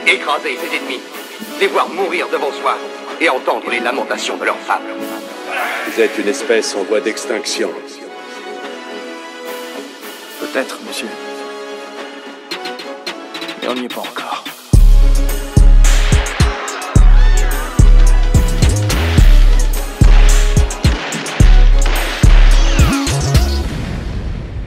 écraser ses ennemis, les voir mourir devant soi et entendre les lamentations de leurs femmes. Vous êtes une espèce en voie d'extinction. Peut-être, monsieur. Mais on n'y est pas encore.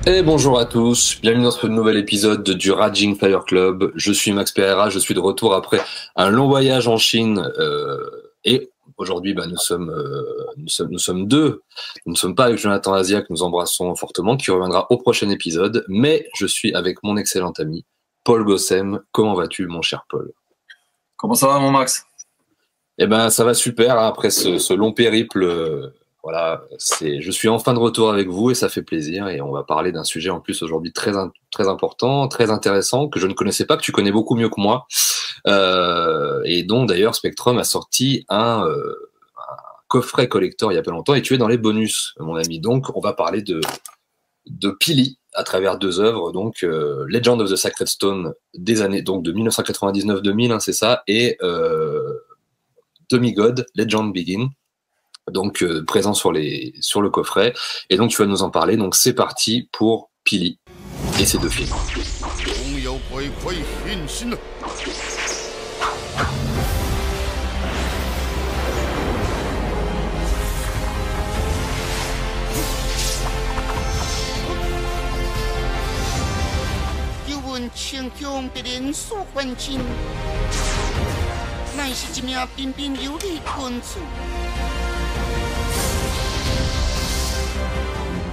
Et bonjour à tous, bienvenue dans ce nouvel épisode du Raging Fire Club. Je suis Max Pereira, je suis de retour après un long voyage en Chine et aujourd'hui nous sommes deux. Nous ne sommes pas avec Jonathan Azia, que nous embrassons fortement, qui reviendra au prochain épisode, mais je suis avec mon excellent ami Paul Gossem. Comment vas-tu, mon cher Paul? Comment ça va, mon Max? Eh ben ça va super, après ce long périple. Voilà, je suis enfin de retour avec vous et ça fait plaisir, et on va parler d'un sujet en plus aujourd'hui très important, très intéressant, que je ne connaissais pas, que tu connais beaucoup mieux que moi, et dont d'ailleurs Spectrum a sorti un coffret collector il y a pas longtemps, et tu es dans les bonus, mon ami. Donc on va parler de Pili à travers deux œuvres, donc Legend of the Sacred Stone des années donc de 1999-2000, c'est ça, et Demigod, Legend Begin. Donc présent sur le coffret, et donc tu vas nous en parler. Donc c'est parti pour Pili et ces deux films.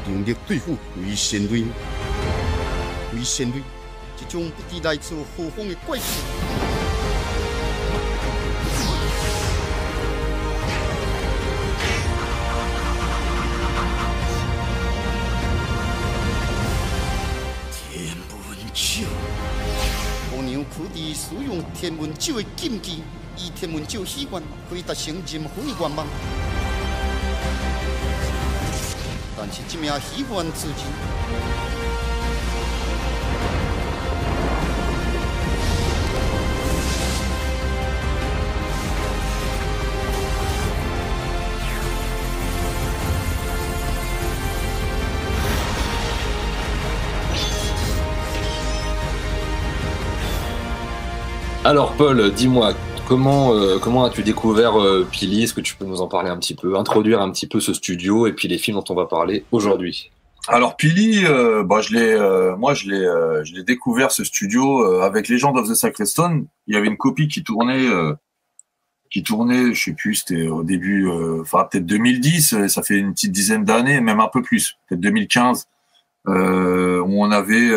能力对付为仙类，为仙类，这种不知来自何方的怪兽。天文咒，姑娘苦地使用天文咒的禁忌，以天文咒许愿可以达成任何的愿望。但是这名许愿之人，Alors Paul, dis-moi, comment as-tu découvert Pili? Est-ce que tu peux nous en parler un petit peu, introduire un petit peu ce studio et puis les films dont on va parler aujourd'hui? Alors Pili, je l'ai découvert, ce studio, avec Legend of the Sacred Stone. Il y avait une copie qui tournait, je sais plus, c'était au début, peut-être 2010, ça fait une petite dizaine d'années, même un peu plus, peut-être 2015, où on avait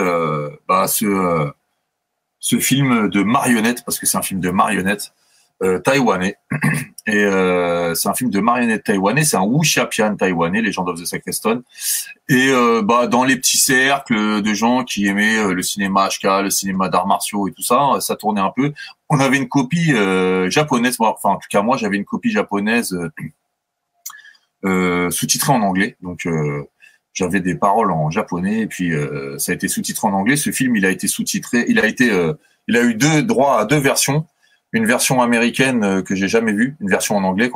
ce film de marionnettes, parce que c'est un film de marionnettes taïwanais, et c'est un film de marionnettes taïwanais, c'est un wuxia-pian taïwanais, Legend of the Sacred Stone, et dans les petits cercles de gens qui aimaient le cinéma HK, le cinéma d'arts martiaux et tout ça, ça tournait un peu. On avait une copie japonaise, en tout cas moi j'avais une copie japonaise sous-titrée en anglais, donc j'avais des paroles en japonais, et puis ça a été sous-titré en anglais. Ce film, il a été sous-titré, il a eu droit à deux versions, une version américaine que j'ai jamais vue, une version en anglais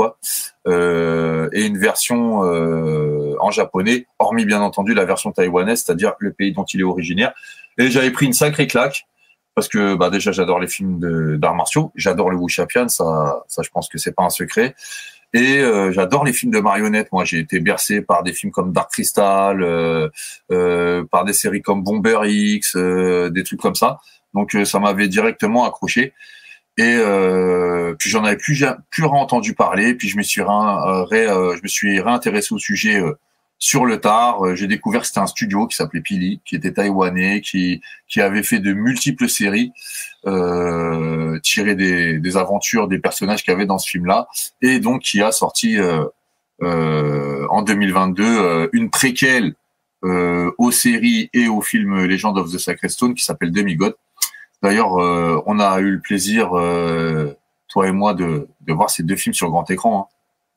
et une version en japonais, hormis bien entendu la version taïwanaise, c'est-à-dire le pays dont il est originaire. Et j'avais pris une sacrée claque, parce que déjà j'adore les films d'arts martiaux, j'adore le wuxia-pian, ça je pense que c'est pas un secret. Et j'adore les films de marionnettes. Moi, j'ai été bercé par des films comme Dark Crystal, par des séries comme Bomber X, des trucs comme ça. Donc, ça m'avait directement accroché. Et puis, j'en avais plus entendu parler. Puis, je me suis réintéressé au sujet sur le tard. J'ai découvert que c'était un studio qui s'appelait Pili, qui était taïwanais, qui avait fait de multiples séries tirées des aventures des personnages qu'il y avait dans ce film-là, et donc qui a sorti en 2022 une préquelle aux séries et au film Legend of the Sacred Stone qui s'appelle Demigod. D'ailleurs, on a eu le plaisir, toi et moi, de voir ces deux films sur grand écran, hein.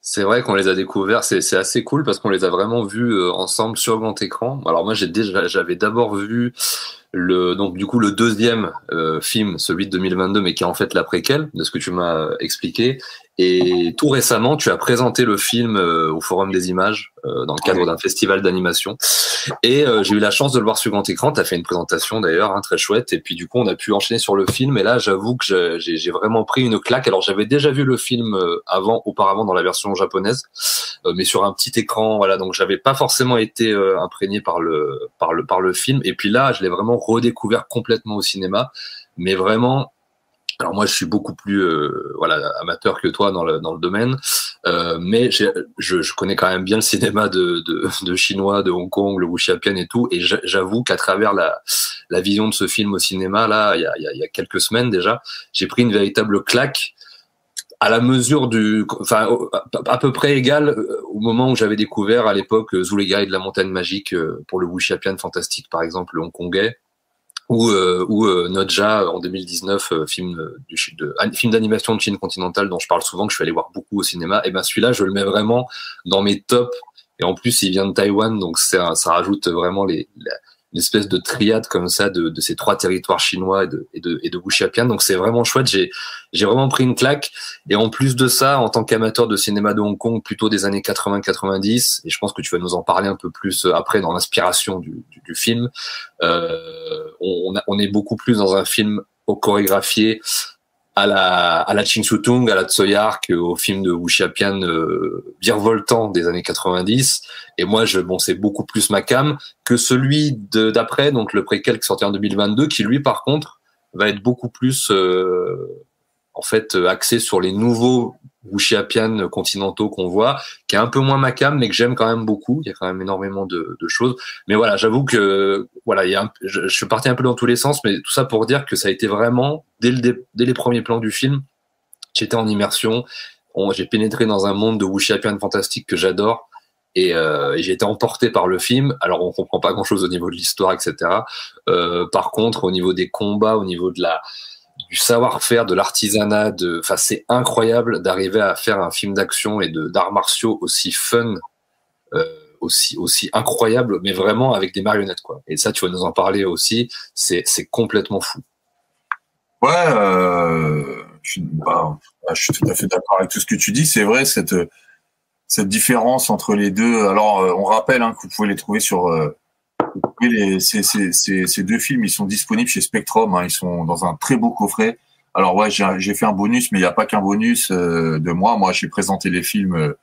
C'est vrai qu'on les a découverts, c'est assez cool parce qu'on les a vraiment vus ensemble sur grand écran. Alors moi j'avais d'abord vu Donc du coup le deuxième film, celui de 2022, mais qui est en fait la préquelle de ce que tu m'as expliqué. Et tout récemment, tu as présenté le film au Forum des Images dans le cadre d'un festival d'animation. Et j'ai eu la chance de le voir sur grand écran. Tu as fait une présentation d'ailleurs, hein, très chouette. Et puis du coup, on a pu enchaîner sur le film. Et là, j'avoue que j'ai vraiment pris une claque. Alors j'avais déjà vu le film auparavant dans la version japonaise, mais sur un petit écran. Voilà, donc j'avais pas forcément été imprégné par le film. Et puis là, je l'ai vraiment redécouvert complètement au cinéma. Mais vraiment. Alors moi, je suis beaucoup plus amateur que toi dans le domaine, mais je connais quand même bien le cinéma de chinois, de Hong Kong, le wuxiapian et tout, et j'avoue qu'à travers la vision de ce film au cinéma là, il y a quelques semaines déjà, j'ai pris une véritable claque à la mesure à peu près égale au moment où j'avais découvert à l'époque Zulegai de la Montagne Magique pour le wuxiapian fantastique par exemple, le hongkongais. Ou Nodja en 2019, film d'animation de Chine continentale dont je parle souvent, que je suis allé voir beaucoup au cinéma. Et ben celui-là, je le mets vraiment dans mes tops. Et en plus, il vient de Taïwan, donc ça rajoute vraiment l'espèce de triade comme ça de ces trois territoires chinois et de wuxiapian. Donc c'est vraiment chouette. J'ai vraiment pris une claque. Et en plus de ça, en tant qu'amateur de cinéma de Hong Kong, plutôt des années 80-90, et je pense que tu vas nous en parler un peu plus après dans l'inspiration du film, on est beaucoup plus dans un film chorégraphié à la Ching Shu-tung, à la Tsoyar, qu'au film de wuxiapian virevoltant des années 90. Et moi, c'est beaucoup plus ma cam que celui d'après, donc le préquel qui est sorti en 2022, qui lui, par contre, va être beaucoup plus axé sur les nouveaux wuxiapian continentaux qu'on voit, qui est un peu moins ma cam, mais que j'aime quand même beaucoup. Il y a quand même énormément de choses. Mais voilà, j'avoue que je suis parti un peu dans tous les sens, mais tout ça pour dire que ça a été vraiment dès les premiers plans du film, j'étais en immersion. J'ai pénétré dans un monde de wuxiapian fantastique que j'adore. Et j'ai été emporté par le film. Alors on comprend pas grand-chose au niveau de l'histoire, etc. Par contre, au niveau des combats, au niveau du savoir-faire, de l'artisanat, c'est incroyable d'arriver à faire un film d'action et d'arts martiaux aussi fun, aussi incroyable, mais vraiment avec des marionnettes, quoi. Et ça, tu vas nous en parler aussi. C'est complètement fou. Ouais, je suis tout à fait d'accord avec tout ce que tu dis. C'est vrai, cette différence entre les deux. Alors, on rappelle que vous pouvez les trouver sur ces deux films, ils sont disponibles chez Spectrum, ils sont dans un très beau coffret. Alors ouais, j'ai fait un bonus, mais il n'y a pas qu'un bonus de moi. Moi, j'ai présenté les films,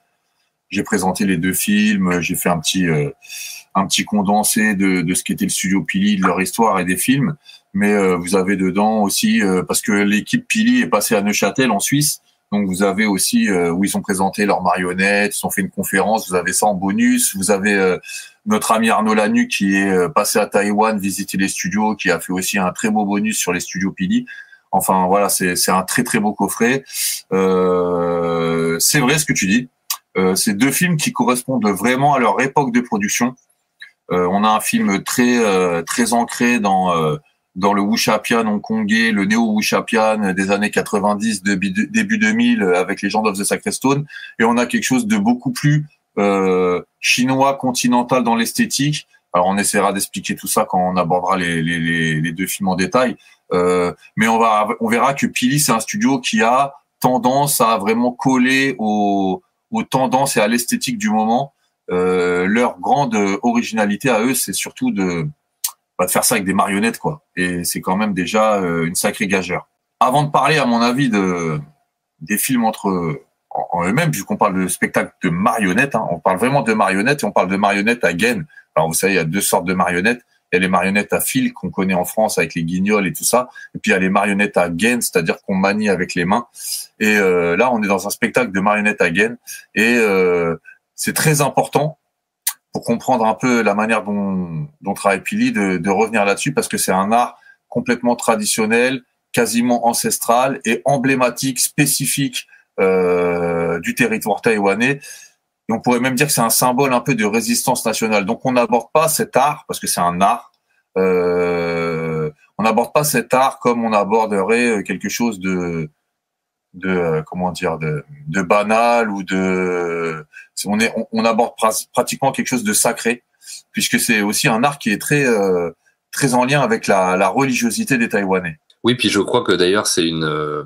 j'ai présenté les deux films, j'ai fait un petit condensé de ce qu'était le studio Pili, de leur histoire et des films. Mais vous avez dedans aussi, parce que l'équipe Pili est passée à Neuchâtel en Suisse, donc vous avez aussi où ils ont présenté leurs marionnettes, ils ont fait une conférence, vous avez ça en bonus. Vous avez notre ami Arnaud Lanu qui est passé à Taïwan visiter les studios, qui a fait aussi un très beau bonus sur les studios Pili. Enfin voilà, c'est un très très beau coffret. C'est vrai ce que tu dis. C'est deux films qui correspondent vraiment à leur époque de production. On a un film très ancré dans le wuxiapian hongkongais, le néo-wuxiapian des années 90, début 2000 avec Legend of the Sacred Stone, et on a quelque chose de beaucoup plus chinois continental dans l'esthétique. Alors on essaiera d'expliquer tout ça quand on abordera les deux films en détail, mais on verra que Pili, c'est un studio qui a tendance à vraiment coller aux tendances et à l'esthétique du moment. Leur grande originalité à eux, c'est surtout de faire ça avec des marionnettes, quoi. Et c'est quand même déjà une sacrée gageure. Avant de parler, à mon avis, des films en eux-mêmes, vu qu'on parle de spectacle de marionnettes, on parle vraiment de marionnettes, et on parle de marionnettes à gaine. Alors vous savez, il y a deux sortes de marionnettes. Il y a les marionnettes à fil qu'on connaît en France avec les guignols et tout ça. Et puis il y a les marionnettes à gaine, c'est-à-dire qu'on manie avec les mains. Et là, on est dans un spectacle de marionnettes à gaine. Et c'est très important pour comprendre un peu la manière dont travaille Pili, de revenir là-dessus, parce que c'est un art complètement traditionnel, quasiment ancestral et emblématique, spécifique du territoire taïwanais. Et on pourrait même dire que c'est un symbole un peu de résistance nationale. Donc on n'aborde pas cet art, parce que c'est un art, on n'aborde pas cet art comme on aborderait quelque chose de banal, ou on aborde pratiquement quelque chose de sacré, puisque c'est aussi un art qui est très très en lien avec la religiosité des Taïwanais. Oui, puis je crois que d'ailleurs c'est le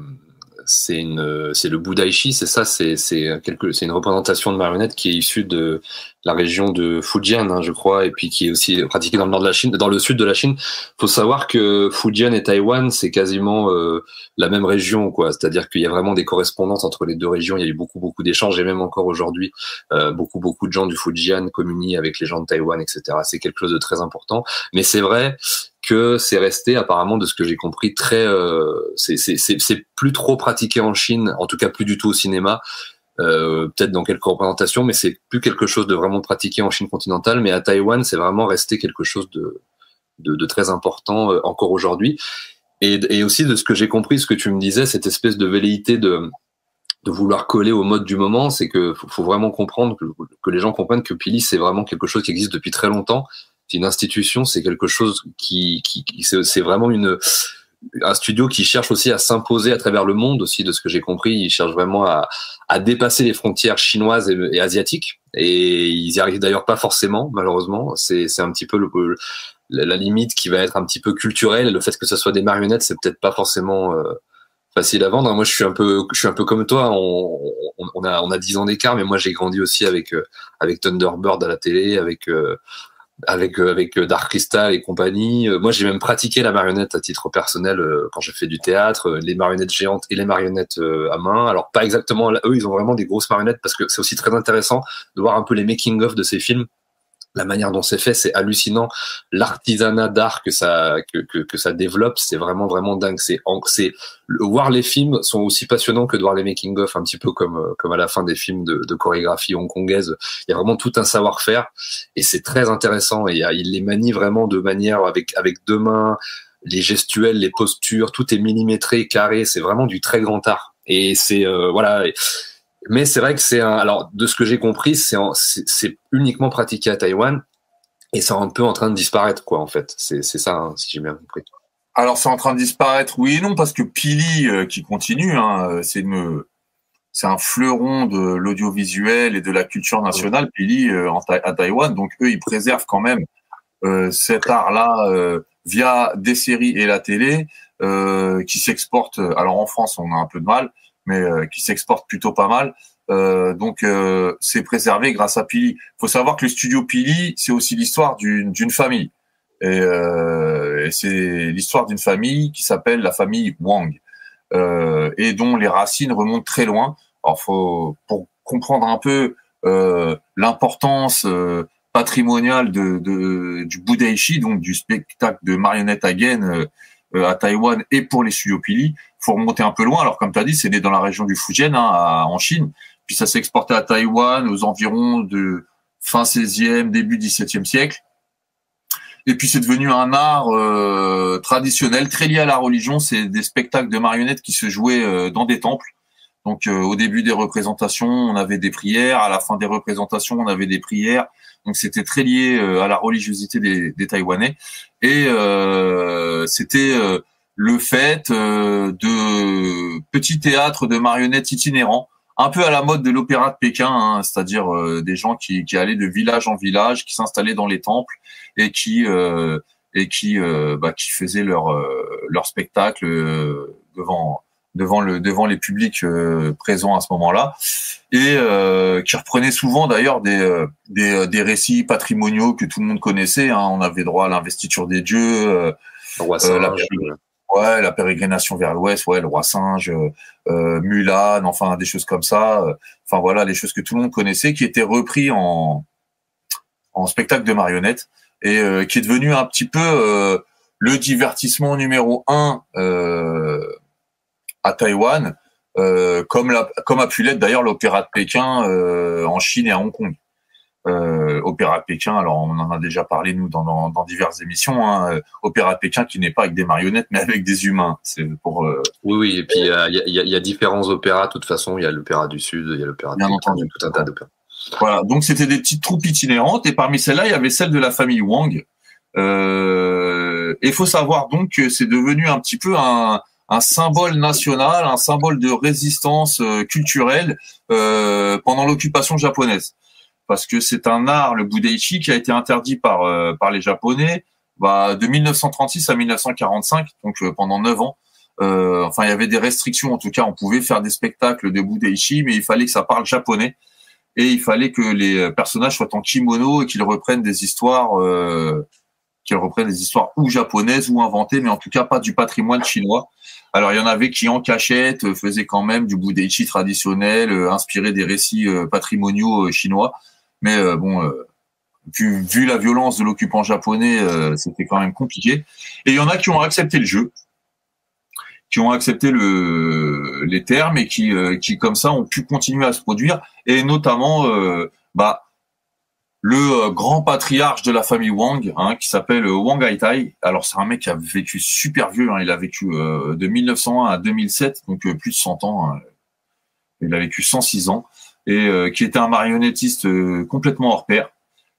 Budaishi, c'est ça, c'est une représentation de marionnette qui est issue de la région de Fujian, hein, je crois, et puis qui est aussi pratiquée dans le nord de la Chine, dans le sud de la Chine. Faut savoir que Fujian et Taïwan, c'est quasiment la même région, quoi. C'est-à-dire qu'il y a vraiment des correspondances entre les deux régions. Il y a eu beaucoup d'échanges, et même encore aujourd'hui, beaucoup de gens du Fujian communient avec les gens de Taïwan, etc. C'est quelque chose de très important. Mais c'est vrai que c'est resté apparemment, de ce que j'ai compris, très c'est plus trop pratiqué en Chine, en tout cas plus du tout au cinéma, peut-être dans quelques représentations, mais c'est plus quelque chose de vraiment pratiqué en Chine continentale. Mais à Taïwan, c'est vraiment resté quelque chose de très important encore aujourd'hui. Et aussi, de ce que j'ai compris, ce que tu me disais, cette espèce de velléité de vouloir coller au mode du moment, c'est que faut vraiment comprendre que les gens comprennent que Pili, c'est vraiment quelque chose qui existe depuis très longtemps. C'est une institution, c'est quelque chose c'est vraiment un studio qui cherche aussi à s'imposer à travers le monde aussi, de ce que j'ai compris. Ils cherchent vraiment à dépasser les frontières chinoises et asiatiques. Et ils y arrivent d'ailleurs pas forcément, malheureusement. C'est un petit peu la limite qui va être un petit peu culturelle. Le fait que ce soit des marionnettes, c'est peut-être pas forcément facile à vendre. Moi, je suis un peu comme toi. On a 10 ans d'écart, mais moi, j'ai grandi aussi avec Thunderbird à la télé, avec Dark Crystal et compagnie. Moi, j'ai même pratiqué la marionnette à titre personnel quand j'ai fait du théâtre, les marionnettes géantes et les marionnettes à main. Alors, pas exactement, eux, ils ont vraiment des grosses marionnettes, parce que c'est aussi très intéressant de voir un peu les making-of de ces films. La manière dont c'est fait, c'est hallucinant. L'artisanat d'art que ça développe, c'est vraiment dingue. Voir les films sont aussi passionnants que de voir les making-of, un petit peu comme à la fin des films de chorégraphie hongkongaise. Il y a vraiment tout un savoir-faire, et c'est très intéressant. Et il les manie vraiment de manière avec 2 mains, les gestuels, les postures, tout est millimétré, carré. C'est vraiment du très grand art. Et c'est voilà. Mais c'est vrai que alors, de ce que j'ai compris, c'est uniquement pratiqué à Taïwan, et c'est un peu en train de disparaître, quoi, en fait. C'est ça, hein, si j'ai bien compris. Alors, c'est en train de disparaître, oui et non, parce que Pili, qui continue, hein, c'est un fleuron de l'audiovisuel et de la culture nationale, Pili, à Taïwan. Donc, eux, ils préservent quand même cet art-là via des séries et la télé, qui s'exportent. Alors, en France, on a un peu de mal, mais qui s'exporte plutôt pas mal. Donc c'est préservé grâce à Pili. Faut savoir que le studio Pili, c'est aussi l'histoire d'une famille. Et c'est l'histoire d'une famille qui s'appelle la famille Wang, et dont les racines remontent très loin. Alors pour comprendre un peu l'importance patrimoniale du Budaishi, donc du spectacle de marionnettes à gaine à Taïwan, et pour les studios Pili, faut remonter un peu loin. Alors, comme tu as dit, c'est né dans la région du Fujian, hein, en Chine. Puis ça s'est exporté à Taïwan aux environs de fin 16e, début 17e siècle. Et puis c'est devenu un art traditionnel, très lié à la religion. C'est des spectacles de marionnettes qui se jouaient dans des temples. Donc au début des représentations, on avait des prières. À la fin des représentations, on avait des prières. Donc c'était très lié à la religiosité des Taïwanais. Et c'était le fait de petits théâtres de marionnettes itinérants, un peu à la mode de l'opéra de Pékin, hein, c'est-à-dire des gens qui allaient de village en village, qui s'installaient dans les temples et qui faisaient leur spectacle devant les publics présents à ce moment-là, et qui reprenaient souvent d'ailleurs des récits patrimoniaux que tout le monde connaissait, hein. On avait droit à l'investiture des dieux, la pérégrination vers l'ouest, le roi singe, Mulan, enfin des choses comme ça, enfin voilà, les choses que tout le monde connaissait, qui étaient repris en spectacle de marionnettes, et qui est devenu un petit peu le divertissement numéro 1 à Taïwan, comme a pu l'être d'ailleurs l'opéra de Pékin en Chine et à Hong Kong. Opéra de Pékin, alors on en a déjà parlé nous dans diverses émissions, hein, Opéra de Pékin qui n'est pas avec des marionnettes mais avec des humains. C'est pour oui, et puis il y a différents opéras. De toute façon, il y a l'opéra du Sud, il y a l'opéra de Pékin, entendu, tout un tas d'opéras. Voilà, donc c'était des petites troupes itinérantes, et parmi celles-là, il y avait celle de la famille Wang. Et il faut savoir donc que c'est devenu un petit peu un symbole national, un symbole de résistance culturelle pendant l'occupation japonaise. Parce que c'est un art, le Budaishi, qui a été interdit par les Japonais de 1936 à 1945, donc pendant 9 ans. Enfin, il y avait des restrictions. En tout cas, on pouvait faire des spectacles de Budeishi, mais il fallait que ça parle japonais et il fallait que les personnages soient en kimono et qu'ils reprennent des histoires, ou japonaises ou inventées, mais en tout cas pas du patrimoine chinois. Alors, il y en avait qui, en cachette, faisaient quand même du Budeishi traditionnel, inspiré des récits patrimoniaux chinois. Mais vu la violence de l'occupant japonais, c'était quand même compliqué. Et il y en a qui ont accepté le jeu, qui ont accepté les termes et qui comme ça ont pu continuer à se produire. Et notamment, le grand patriarche de la famille Wang, qui s'appelle Wang Haitai. Alors c'est un mec qui a vécu super vieux, il a vécu de 1901 à 2007, donc plus de 100 ans. Il a vécu 106 ans et qui était un marionnettiste complètement hors pair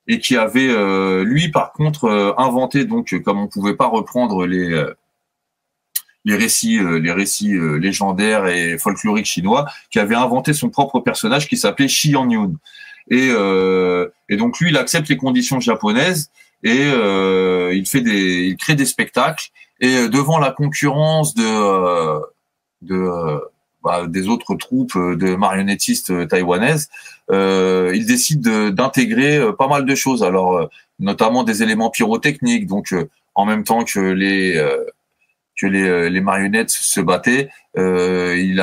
et qui avait lui par contre inventé, donc comme on pouvait pas reprendre les récits légendaires et folkloriques chinois, qui avait inventé son propre personnage qui s'appelait Shi Yan-yun. Et donc lui, il accepte les conditions japonaises et il crée des spectacles. Et devant la concurrence des autres troupes de marionnettistes taïwanaises, il décide d'intégrer pas mal de choses. Alors notamment des éléments pyrotechniques. Donc en même temps que les marionnettes se battaient, il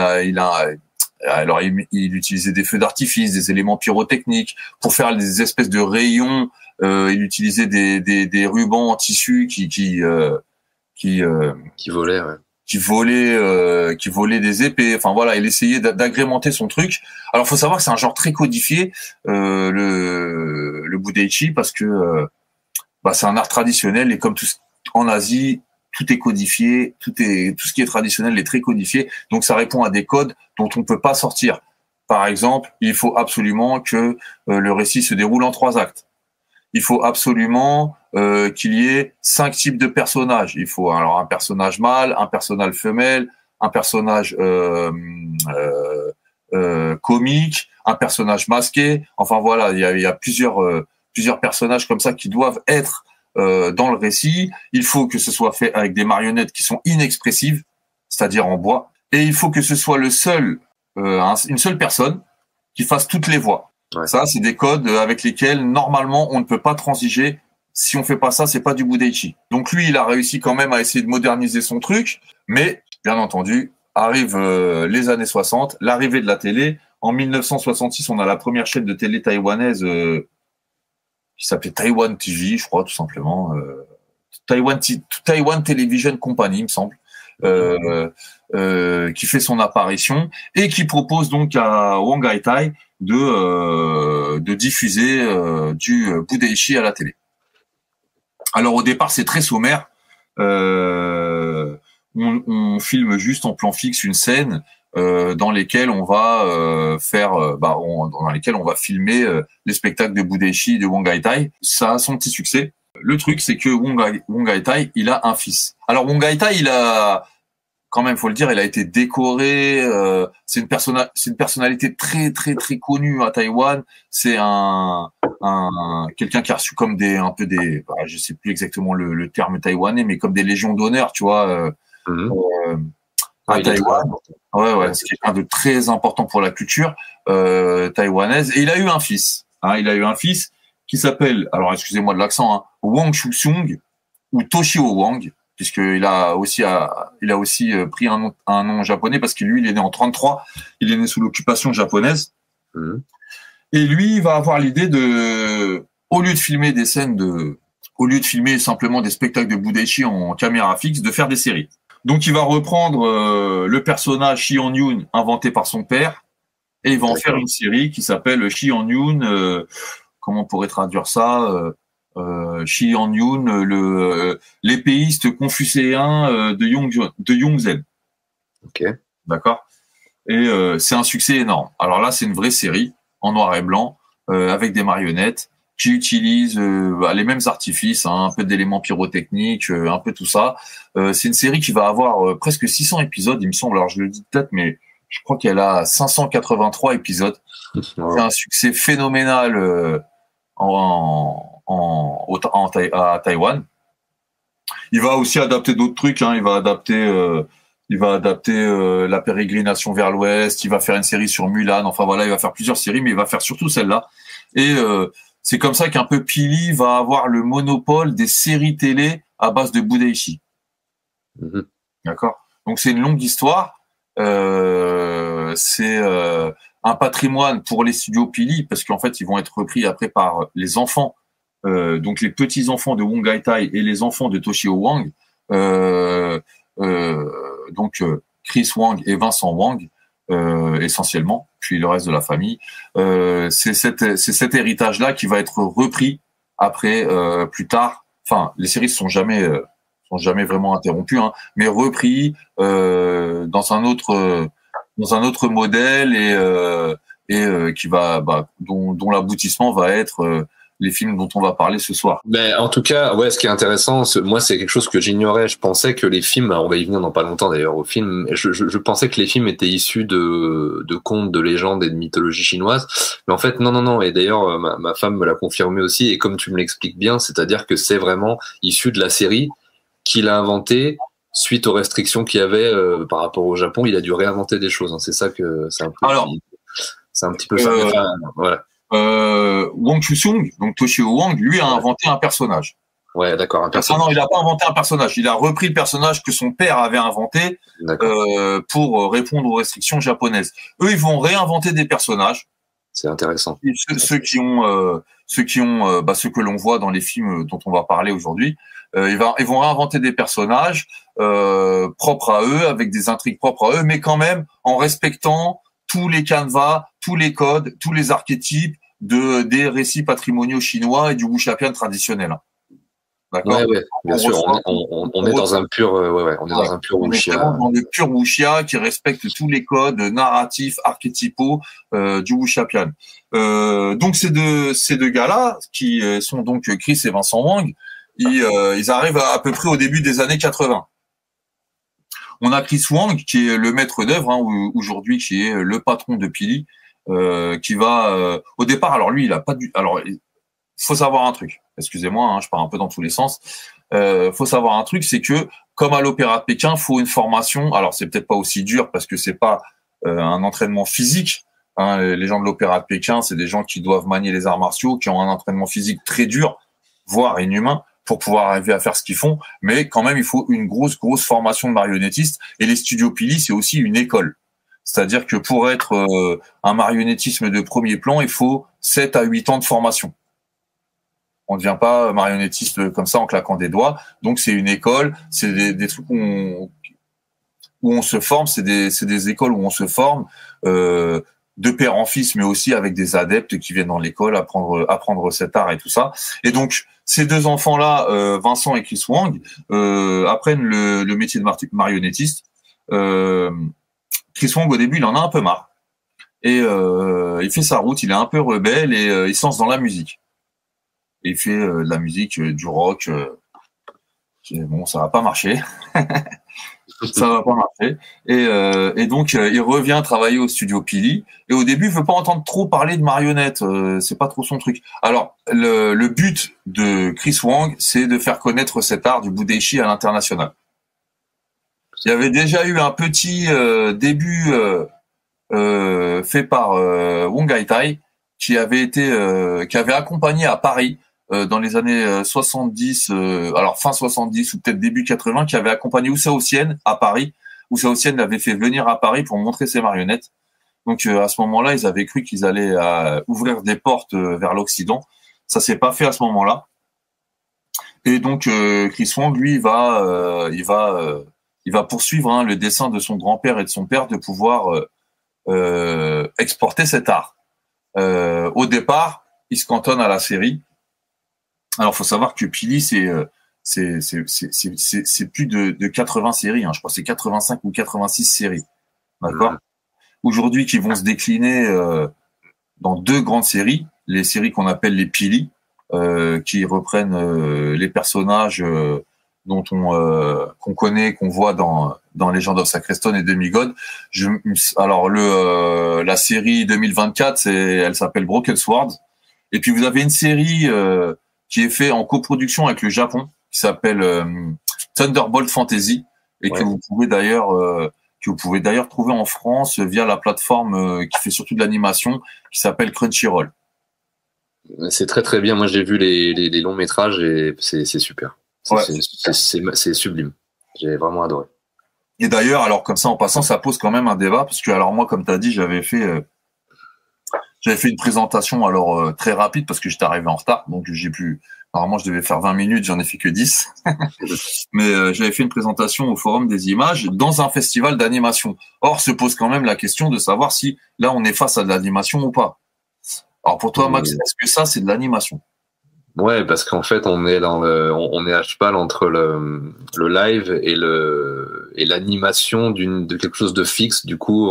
utilisait des feux d'artifice, des éléments pyrotechniques pour faire des espèces de rayons. Il utilisait des rubans en tissu qui volaient, ouais. qui volaient des épées. Enfin voilà, il essayait d'agrémenter son truc. Alors faut savoir que c'est un genre très codifié, le Budeishi, parce que c'est un art traditionnel et comme en Asie, tout est codifié, tout ce qui est traditionnel est très codifié, donc ça répond à des codes dont on ne peut pas sortir. Par exemple, il faut absolument que le récit se déroule en 3 actes. Il faut absolument qu'il y ait 5 types de personnages. Il faut alors un personnage mâle, un personnage femelle, un personnage comique, un personnage masqué. Enfin voilà, il y a plusieurs personnages comme ça qui doivent être dans le récit. Il faut que ce soit fait avec des marionnettes qui sont inexpressives, c'est-à-dire en bois, et il faut que ce soit une seule personne qui fasse toutes les voix. Ouais. Ça, c'est des codes avec lesquels normalement on ne peut pas transiger. Si on fait pas ça, c'est pas du Budeishi. Donc lui, il a réussi quand même à essayer de moderniser son truc, mais bien entendu, arrivent les années 60, l'arrivée de la télé. En 1966, on a la première chaîne de télé taïwanaise qui s'appelait Taiwan TV, je crois, tout simplement. Taiwan Television Company, il me semble, qui fait son apparition et qui propose donc à Wang Haitai de diffuser du Budeishi à la télé. Alors au départ, c'est très sommaire. On filme juste en plan fixe une scène dans lesquelles on va dans lesquelles on va filmer les spectacles de Budeishi de Wang Haitai. Ça a son petit succès. Le truc, c'est que Wang Haitai, il a un fils. Alors Wang Haitai, il a quand même, faut le dire, il a été décoré. C'est une personnalité très très très connue à Taïwan. C'est quelqu'un qui a reçu comme je sais plus exactement le terme taïwanais, mais comme des légions d'honneur, tu vois. À Taïwan. Ouais, c'est quelqu'un de très important pour la culture taïwanaise. Et il a eu un fils. Il a eu un fils qui s'appelle, alors excusez-moi de l'accent, Wang Shuxiong ou Toshio Wang, puisqu'il a aussi pris un nom japonais parce que lui, il est né en 33. Il est né sous l'occupation japonaise. Et lui, il va avoir l'idée au lieu de filmer simplement des spectacles de Budeishi en caméra fixe, de faire des séries. Donc, il va reprendre le personnage Shi Yan-yun inventé par son père et il va en faire une série qui s'appelle Shi Yan-yun. Comment on pourrait traduire ça Shi Yan-yun, l'épéiste confucéen de Yongzhen. Ok. D'accord. Et c'est un succès énorme. Alors là, c'est une vraie série en noir et blanc avec des marionnettes qui utilisent les mêmes artifices, un peu d'éléments pyrotechniques, un peu tout ça. C'est une série qui va avoir presque 600 épisodes, il me semble. Alors je le dis peut-être, mais je crois qu'elle a 583 épisodes. C'est un succès phénoménal à Taïwan. Il va aussi adapter d'autres trucs. Hein. Il va adapter La Pérégrination vers l'Ouest. Il va faire une série sur Mulan. Enfin voilà, il va faire plusieurs séries, mais il va faire surtout celle-là. Et c'est comme ça qu'un peu Pili va avoir le monopole des séries télé à base de Budeishi. D'accord. Donc c'est une longue histoire. C'est un patrimoine pour les studios Pili parce qu'en fait ils vont être repris après par les enfants, donc les petits enfants de Wong Hai-tai et les enfants de Toshio Wang. Donc Chris Wang et Vincent Wang essentiellement, puis le reste de la famille. C'est cet héritage-là qui va être repris après plus tard. Enfin, les séries sont jamais vraiment interrompues, hein, mais repris dans un autre modèle et qui va dont l'aboutissement va être les films dont on va parler ce soir. Mais en tout cas, ouais, ce qui est intéressant, moi, c'est quelque chose que j'ignorais. Je pensais que les films, on va y venir dans pas longtemps d'ailleurs au film, je pensais que les films étaient issus de contes, de légendes et de mythologie chinoise. Mais en fait, non. Et d'ailleurs, ma femme me l'a confirmé aussi. Et comme tu me l'expliques bien, c'est-à-dire que c'est vraiment issu de la série qu'il a inventé suite aux restrictions qu'il y avait par rapport au Japon. Il a dû réinventer des choses. Hein. C'est ça que c'est un peu. Alors, c'est un petit peu ça. Enfin, voilà. Wang Chusung, donc Toshio Wang, lui a inventé un personnage. Ouais, d'accord, un personnage. Non, il n'a pas inventé un personnage. Il a repris le personnage que son père avait inventé pour répondre aux restrictions japonaises. Eux, ils vont réinventer des personnages. C'est intéressant. Ceux que l'on voit dans les films dont on va parler aujourd'hui, ils vont réinventer des personnages propres à eux, avec des intrigues propres à eux, mais quand même en respectant tous les canevas, tous les codes, tous les archétypes des récits patrimoniaux chinois et du wuxiapian traditionnel. D'accord. Ouais, bien sûr. On est dans un pur, on est dans un pur wuxia. Dans le pur wuxia qui respecte tous les codes narratifs, archétypaux du wuxiapian. Donc ces deux gars-là, qui sont donc Chris et Vincent Wang, ils arrivent à peu près au début des années 80. On a Chris Wang qui est le maître d'œuvre aujourd'hui, qui est le patron de Pili, qui va au départ. Alors lui, il a pas dû. Alors il faut savoir un truc. Excusez-moi, je pars un peu dans tous les sens. Faut savoir un truc, c'est que comme à l'Opéra de Pékin, faut une formation. Alors c'est peut-être pas aussi dur parce que c'est pas un entraînement physique. Les gens de l'Opéra de Pékin, c'est des gens qui doivent manier les arts martiaux, qui ont un entraînement physique très dur, voire inhumain, pour pouvoir arriver à faire ce qu'ils font. Mais quand même, il faut une grosse formation de marionnettiste. Et les studios Pili, c'est aussi une école. C'est-à-dire que pour être un marionnettisme de premier plan, il faut 7 à 8 ans de formation. On ne devient pas marionnettiste comme ça en claquant des doigts. Donc c'est une école, c'est des trucs où on se forme, c'est des écoles où on se forme de père en fils, mais aussi avec des adeptes qui viennent dans l'école apprendre cet art et tout ça. Et donc ces deux enfants-là, Vincent et Chris Wang, apprennent le métier de marionnettiste. Chris Wang, au début, il en a un peu marre. Et il fait sa route, il est un peu rebelle et il se lance dans la musique. Et il fait de la musique, du rock. Bon, ça va pas marcher. Ça va pas marcher. Et donc, il revient travailler au studio Pili. Et au début, il veut pas entendre trop parler de marionnettes. C'est pas trop son truc. Alors, le but de Chris Wang, c'est de faire connaître cet art du Budeishi à l'international. Il y avait déjà eu un petit début fait par Wong Hai-tai, qui avait accompagné à Paris dans les années 70, alors fin 70 ou peut-être début 80, qui avait accompagné Houssao Hsieh à Paris. Houssao Hsieh l'avait fait venir à Paris pour montrer ses marionnettes. Donc à ce moment-là, ils avaient cru qu'ils allaient ouvrir des portes vers l'Occident. Ça s'est pas fait à ce moment-là. Et donc Chris Wang, lui, il va poursuivre le dessein de son grand-père et de son père de pouvoir exporter cet art. Au départ, il se cantonne à la série. Alors, faut savoir que Pili, c'est plus de 80 séries. Je crois que c'est 85 ou 86 séries. D'accord. Aujourd'hui, qui vont se décliner dans 2 grandes séries, les séries qu'on appelle les Pili, qui reprennent les personnages dont qu'on connaît, qu'on voit dans Legend of Sacreston et Demigod. Alors la série 2024, elle s'appelle Broken Swords. Et puis vous avez une série qui est faite en coproduction avec le Japon, qui qui s'appelle Thunderbolt Fantasy et que vous pouvez d'ailleurs trouver en France via la plateforme qui fait surtout de l'animation qui s'appelle Crunchyroll. C'est très très bien. Moi, j'ai vu les longs métrages et c'est super. C'est sublime. J'ai vraiment adoré. Et d'ailleurs, alors comme ça en passant, ça pose quand même un débat parce que alors moi, comme tu as dit, j'avais fait une présentation très rapide parce que j'étais arrivé en retard, donc normalement je devais faire 20 minutes, j'en ai fait que 10. Mais j'avais fait une présentation au Forum des images dans un festival d'animation. Or, se pose quand même la question de savoir si là on est face à de l'animation ou pas. Alors pour toi, Max, est-ce que ça c'est de l'animation? Ouais, parce qu'en fait, on est à cheval entre le live et l'animation de quelque chose de fixe. Du coup,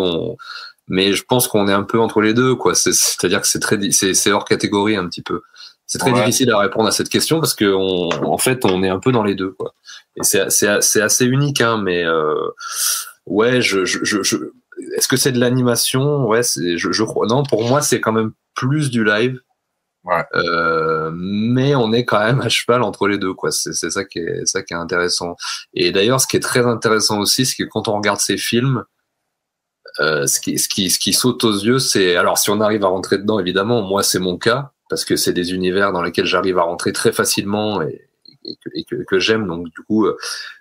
mais je pense qu'on est un peu entre les deux, quoi. C'est-à-dire que c'est hors catégorie un petit peu. C'est très difficile à répondre à cette question parce que en fait, on est un peu dans les deux, quoi. Et c'est assez unique, hein. Mais ouais, est-ce que c'est de l'animation? Ouais, je crois. Non, pour moi, c'est quand même plus du live. Ouais. Mais on est quand même à cheval entre les deux, quoi. C'est ça qui est intéressant. Et d'ailleurs, ce qui est très intéressant aussi, c'est que quand on regarde ces films, ce qui saute aux yeux, c'est, alors si on arrive à rentrer dedans, évidemment, moi c'est mon cas parce que c'est des univers dans lesquels j'arrive à rentrer très facilement et que j'aime. Donc du coup,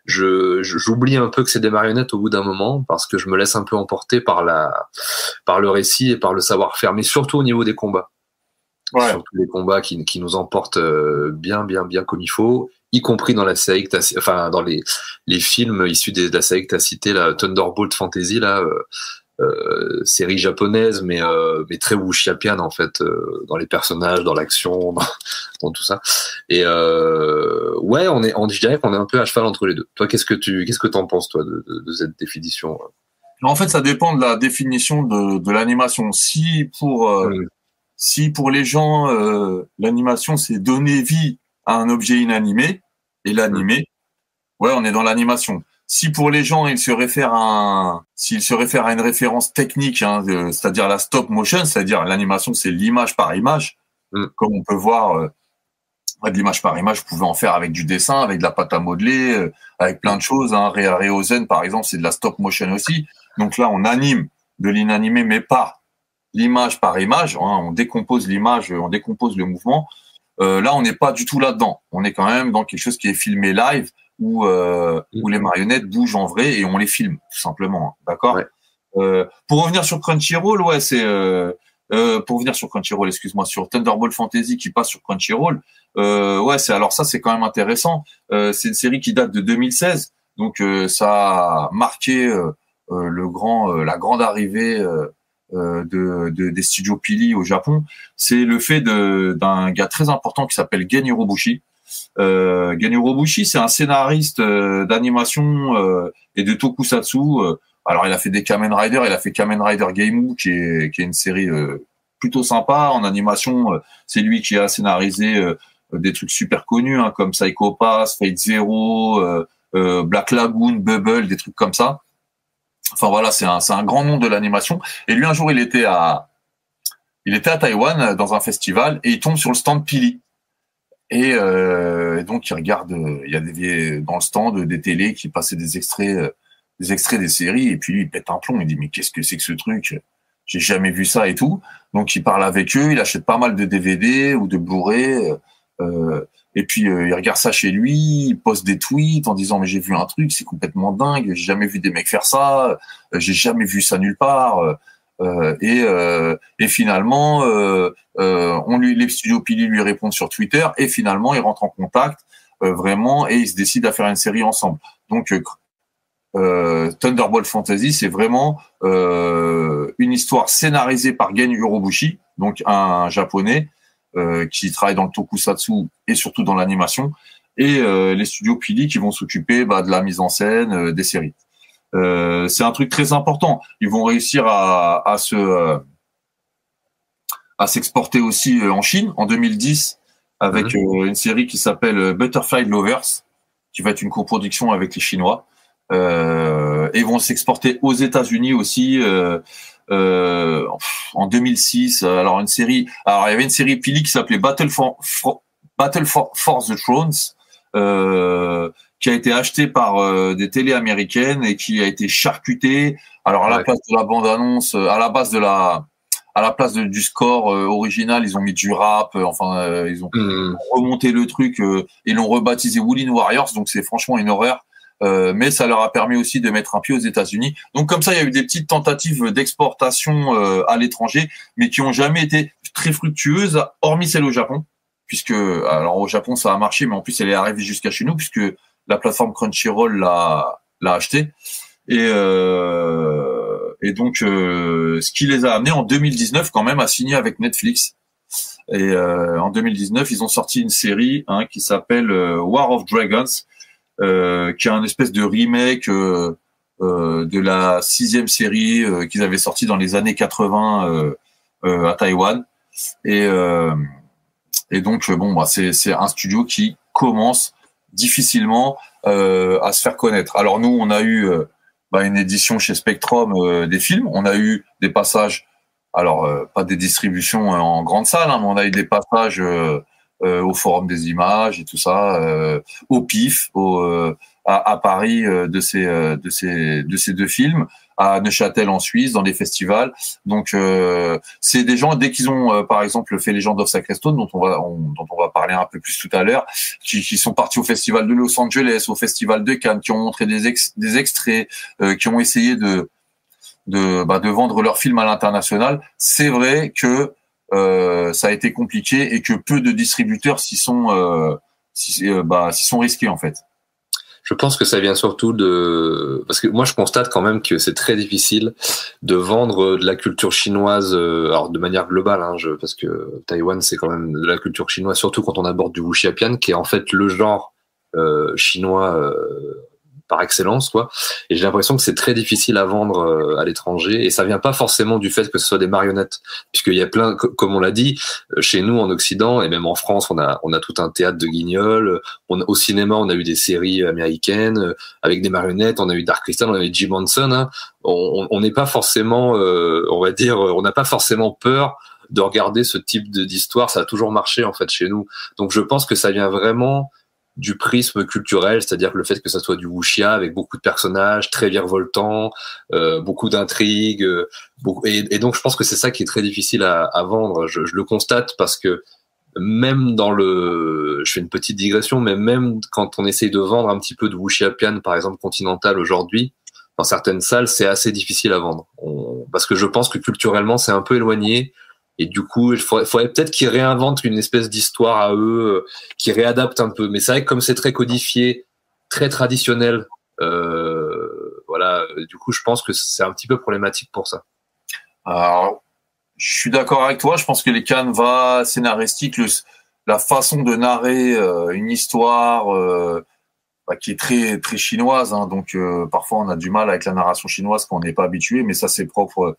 j'oublie un peu que c'est des marionnettes au bout d'un moment parce que je me laisse un peu emporter par le récit et par le savoir-faire, mais surtout au niveau des combats. Ouais. Surtout les combats qui nous emportent bien comme il faut, y compris dans la série dans les films issus de la série que tu as cité, la Thunderbolt Fantasy, là, série japonaise, mais très wuxiapienne en fait, dans les personnages, dans l'action, dans tout ça. Et ouais, je dirais qu'on est un peu à cheval entre les deux. Toi, qu'est-ce que t'en penses, toi, de cette définition? En fait, ça dépend de la définition de l'animation. Si pour les gens, l'animation, c'est donner vie à un objet inanimé et l'animer, ouais, on est dans l'animation. Si pour les gens, s'il se réfère à une référence technique, hein, c'est-à-dire la stop motion, c'est-à-dire l'animation, c'est l'image par image, comme on peut voir, de l'image par image, vous pouvez en faire avec du dessin, avec de la pâte à modeler, avec plein de choses. Hein. Réozen, par exemple, c'est de la stop motion aussi. Donc là, on anime de l'inanimé, mais pas l'image par image, hein, on décompose l'image, on décompose le mouvement. Là, on n'est pas du tout là-dedans. On est quand même dans quelque chose qui est filmé live, où les marionnettes bougent en vrai et on les filme, tout simplement. Hein, d'accord. Ouais. Pour revenir sur Crunchyroll, ouais, excuse-moi, sur Thunderbolt Fantasy qui passe sur Crunchyroll, ouais, c'est quand même intéressant. C'est une série qui date de 2016, donc ça a marqué la grande arrivée. Des studios Pili au Japon, c'est le fait d'un gars très important qui s'appelle Gen Urobuchi. Gen Urobuchi, c'est un scénariste d'animation et de tokusatsu. Alors, il a fait des Kamen Rider, il a fait Kamen Rider Game qui est une série plutôt sympa en animation. C'est lui qui a scénarisé des trucs super connus, hein, comme Psycho Pass, Fate Zero, Black Lagoon, Bubble, des trucs comme ça. Enfin voilà, c'est un grand nom de l'animation. Et lui, un jour, il était à Taïwan dans un festival et il tombe sur le stand Pili. Et donc il regarde, il y a dans le stand des télés qui passaient des extraits des séries. Et puis lui, il pète un plomb. Il dit mais qu'est-ce que c'est que ce truc? J'ai jamais vu ça et tout. Donc il parle avec eux. Il achète pas mal de DVD ou de Blu-ray. Et puis il regarde ça chez lui, il poste des tweets en disant mais j'ai vu un truc, c'est complètement dingue, j'ai jamais vu des mecs faire ça, j'ai jamais vu ça nulle part. Et finalement, les studios Pili lui répondent sur Twitter et finalement ils rentrent en contact vraiment et ils se décident à faire une série ensemble. Donc Thunderbolt Fantasy, c'est vraiment une histoire scénarisée par Gen Urobuchi, donc un japonais. Qui travaille dans le tokusatsu et surtout dans l'animation, et les studios Pili qui vont s'occuper de la mise en scène des séries. C'est un truc très important. Ils vont réussir à s'exporter aussi en Chine en 2010 avec une série qui s'appelle Butterfly Lovers, qui va être une coproduction avec les Chinois. Et ils vont s'exporter aux États-Unis aussi. En 2006, alors il y avait une série Pili qui s'appelait Battle for the Thrones, qui a été acheté par des télés américaines et qui a été charcuté. Alors à la place de la bande-annonce, à la place du score original, ils ont mis du rap. Ils ont remonté le truc et l'ont rebaptisé Wooling Warriors. Donc c'est franchement une horreur. Mais ça leur a permis aussi de mettre un pied aux États-Unis. Donc comme ça, il y a eu des petites tentatives d'exportation à l'étranger, mais qui ont jamais été très fructueuses, hormis celle au Japon, puisque alors au Japon ça a marché, mais en plus elle est arrivée jusqu'à chez nous, puisque la plateforme Crunchyroll l'a acheté. Et donc ce qui les a amenés en 2019 quand même à signer avec Netflix. Et en 2019, ils ont sorti une série qui s'appelle War of Dragons. Qui est un espèce de remake de la 6e série qu'ils avaient sortie dans les années 80 à Taïwan. Et donc c'est un studio qui commence difficilement à se faire connaître. Alors nous, on a eu une édition chez Spectrum des films. On a eu des passages, alors pas des distributions en grande salle, mais on a eu des passages au Forum des Images et tout ça, au PIF, à Paris de ces deux films, à Neuchâtel en Suisse, dans des festivals. Donc c'est des gens, dès qu'ils ont par exemple fait Legend of Sacred Stone, dont on va parler un peu plus tout à l'heure, qui sont partis au festival de Los Angeles, au festival de Cannes, qui ont montré des extraits, qui ont essayé de vendre leurs films à l'international. C'est vrai que ça a été compliqué et que peu de distributeurs s'y sont risqués en fait. Je pense que ça vient surtout parce que moi je constate quand même que c'est très difficile de vendre de la culture chinoise, alors de manière globale, parce que Taïwan c'est quand même de la culture chinoise, surtout quand on aborde du wuxiapian, qui est en fait le genre chinois par excellence, quoi. Et j'ai l'impression que c'est très difficile à vendre à l'étranger, et ça vient pas forcément du fait que ce soit des marionnettes, puisqu'il y a plein, comme on l'a dit, chez nous en Occident et même en France, on a tout un théâtre de guignols. Au cinéma, on a eu des séries américaines avec des marionnettes. On a eu Dark Crystal, on a eu Jim Henson. On n'est pas forcément, on va dire, on n'a pas forcément peur de regarder ce type d'histoire. Ça a toujours marché en fait chez nous. Donc je pense que ça vient vraiment du prisme culturel, c'est-à-dire le fait que ça soit du wuxia avec beaucoup de personnages très virevoltants, beaucoup d'intrigues, et donc je pense que c'est ça qui est très difficile à vendre. Je le constate parce que même je fais une petite digression, mais même quand on essaye de vendre un petit peu de wuxiapian, par exemple continental aujourd'hui, dans certaines salles, c'est assez difficile à vendre. Parce que je pense que culturellement, c'est un peu éloigné. Et du coup, il faudrait peut-être qu'ils réinventent une espèce d'histoire à eux, qu'ils réadaptent un peu. Mais c'est vrai que comme c'est très codifié, très traditionnel, du coup, je pense que c'est un petit peu problématique pour ça. Alors, je suis d'accord avec toi. Je pense que les canevas scénaristiques, la façon de narrer une histoire qui est très très chinoise, donc parfois on a du mal avec la narration chinoise quand on n'est pas habitué, mais ça c'est propre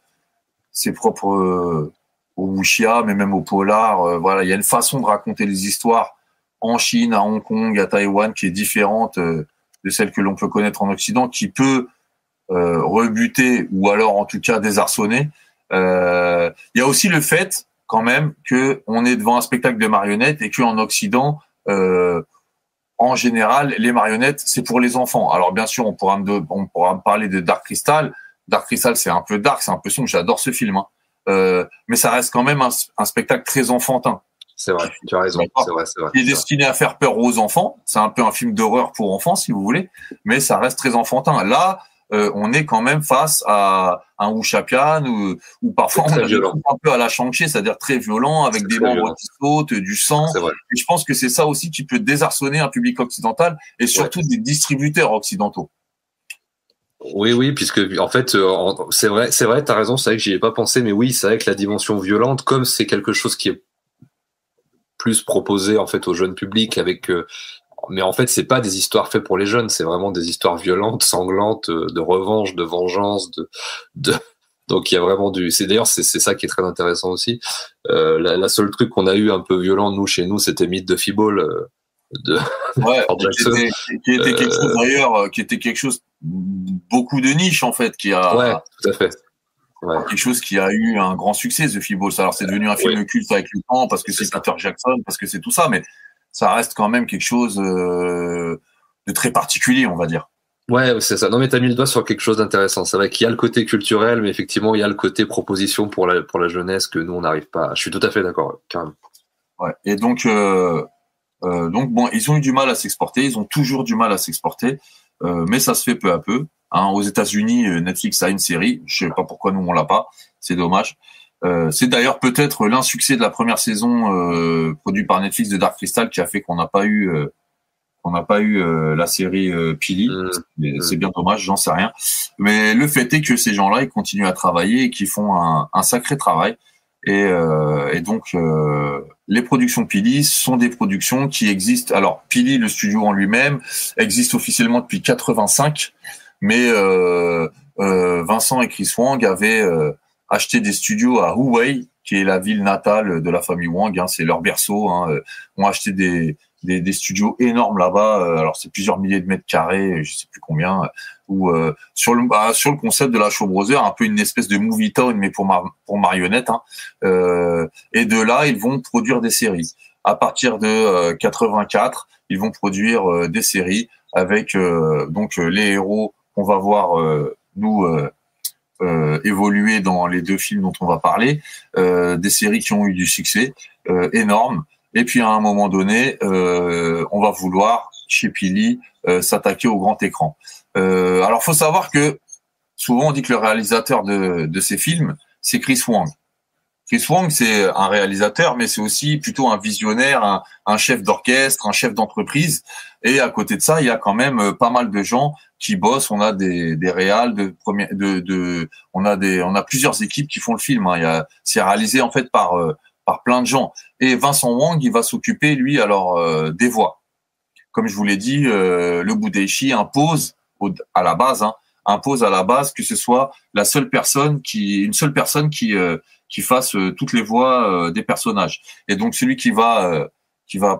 au wuxia, mais même au polar. Il y a une façon de raconter les histoires en Chine, à Hong Kong, à Taïwan, qui est différente de celle que l'on peut connaître en Occident, qui peut rebuter ou alors en tout cas désarçonner. Il y a aussi le fait quand même que on est devant un spectacle de marionnettes et qu'en Occident, en général, les marionnettes c'est pour les enfants. Alors bien sûr, on pourra me parler de Dark Crystal. Dark Crystal, c'est un peu dark, c'est un peu sombre. J'adore ce film. Mais ça reste quand même un spectacle très enfantin. C'est vrai, tu as raison. C'est vrai. Il est destiné à faire peur aux enfants. C'est un peu un film d'horreur pour enfants, si vous voulez, mais ça reste très enfantin. Là, on est quand même face à un wuxiapian où parfois on a un peu à la Shang-Chi, c'est-à-dire très violent, avec des membres qui sautent, du sang. Et je pense que c'est ça aussi qui peut désarçonner un public occidental et surtout des distributeurs occidentaux. Oui, puisque en fait, c'est vrai, t'as raison, c'est vrai que j'y ai pas pensé, mais oui, c'est vrai que la dimension violente, comme c'est quelque chose qui est plus proposé en fait au jeune public, mais en fait, c'est pas des histoires faites pour les jeunes, c'est vraiment des histoires violentes, sanglantes, de revanche, de vengeance, donc il y a vraiment c'est ça qui est très intéressant aussi. La seule truc qu'on a eu un peu violent chez nous, c'était Mythe de Fiball. Qui était quelque chose d'ailleurs, qui était quelque chose beaucoup de niche en fait, tout à fait. Quelque chose qui a eu un grand succès, The Feebles. Alors c'est devenu un film culte avec le temps parce que c'est Peter Jackson, parce que c'est tout ça, mais ça reste quand même quelque chose de très particulier, on va dire. Ouais, c'est ça. Non, mais t'as mis le doigt sur quelque chose d'intéressant. C'est vrai qu'il y a le côté culturel, mais effectivement, il y a le côté proposition pour la jeunesse que nous, on n'arrive pas. Je suis tout à fait d'accord, carrément. Ouais. Et donc bon, ils ont eu du mal à s'exporter. Ils ont toujours du mal à s'exporter, mais ça se fait peu à peu. Hein, aux États-Unis, Netflix a une série. Je sais pas pourquoi nous on l'a pas. C'est dommage. C'est d'ailleurs peut-être l'insuccès de la première saison produite par Netflix de Dark Crystal qui a fait qu'on n'a pas eu la série Pili. C'est bien dommage, j'en sais rien. Mais le fait est que ces gens-là, ils continuent à travailler et qu'ils font un sacré travail. Et donc, les productions Pili sont des productions qui existent. Alors, Pili, le studio en lui-même, existe officiellement depuis 85, mais Vincent et Chris Wang avaient acheté des studios à Huwei, qui est la ville natale de la famille Wang. Hein, c'est leur berceau. Hein, ont acheté des studios énormes là-bas. Alors c'est plusieurs milliers de mètres carrés, je sais plus combien. Ou sur le concept de la Shaw Brothers, un peu une espèce de movie town mais pour marionnettes. Hein. Et de là, ils vont produire des séries. À partir de 84, ils vont produire des séries avec donc les héros qu'on va voir évoluer dans les deux films dont on va parler, des séries qui ont eu du succès énorme. Et puis à un moment donné, on va vouloir chez Pili s'attaquer au grand écran. Alors faut savoir que souvent on dit que le réalisateur de ces films, c'est Chris Wang. Chris Wang, c'est un réalisateur, mais c'est aussi plutôt un visionnaire, un chef d'orchestre, un chef d'entreprise. Et à côté de ça, il y a quand même pas mal de gens qui bossent. On a des réals on a plusieurs équipes qui font le film. Hein. C'est réalisé en fait par plein de gens. Et Vincent Wang, il va s'occuper lui alors des voix. Comme je vous l'ai dit, le Budeishi impose à la base que ce soit une seule personne qui fasse toutes les voix des personnages. Et donc celui qui va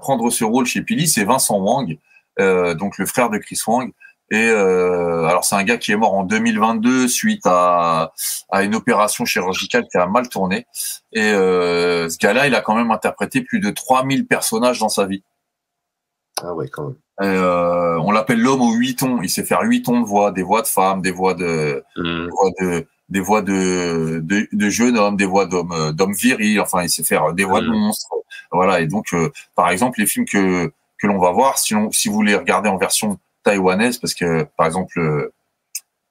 prendre ce rôle chez Pili, c'est Vincent Wang, donc le frère de Chris Wang. Et alors c'est un gars qui est mort en 2022 suite à une opération chirurgicale qui a mal tourné. Et ce gars-là, il a quand même interprété plus de 3000 personnages dans sa vie. Ah ouais, quand même. On l'appelle l'homme aux 8 tons. Il sait faire 8 tons de voix, des voix de femmes, des voix de jeunes hommes, des voix d'hommes virils. Enfin, il sait faire des voix de monstres. Voilà. Et donc, par exemple, les films que l'on va voir, si vous les regardez en version taïwanaise, parce que par exemple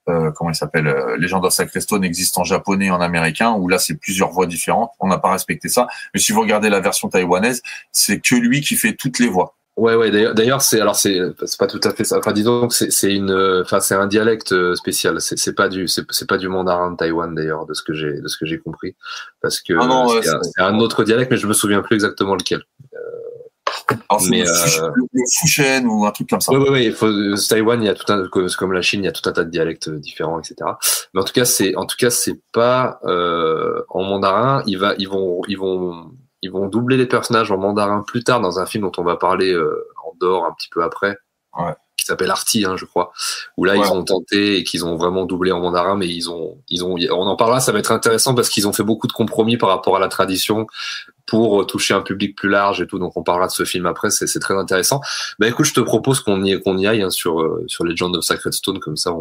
comment il s'appelle, Legend of Sacred Stone existe en japonais et en américain, où là c'est plusieurs voix différentes, on n'a pas respecté ça, mais si vous regardez la version taïwanaise, c'est que lui qui fait toutes les voix. Ouais, d'ailleurs c'est pas tout à fait ça. Enfin, disons que c'est un dialecte spécial. C'est pas du mandarin de Taïwan d'ailleurs, de ce que j'ai compris, parce que c'est un autre dialecte, mais je me souviens plus exactement lequel. Alors, le Fusheng ou un truc comme ça. Oui. Taïwan, il y a comme la Chine, il y a tout un tas de dialectes différents, etc. Mais en tout cas, c'est pas en mandarin. Ils vont doubler les personnages en mandarin plus tard dans un film dont on va parler en dehors un petit peu après, qui s'appelle Artie, hein, je crois, où là ils ont tenté et qu'ils ont vraiment doublé en mandarin, mais on en parlera, ça va être intéressant parce qu'ils ont fait beaucoup de compromis par rapport à la tradition pour toucher un public plus large et tout, donc on parlera de ce film après, c'est très intéressant. Bah écoute, je te propose qu'on y aille hein, sur Legend of Sacred Stone, comme ça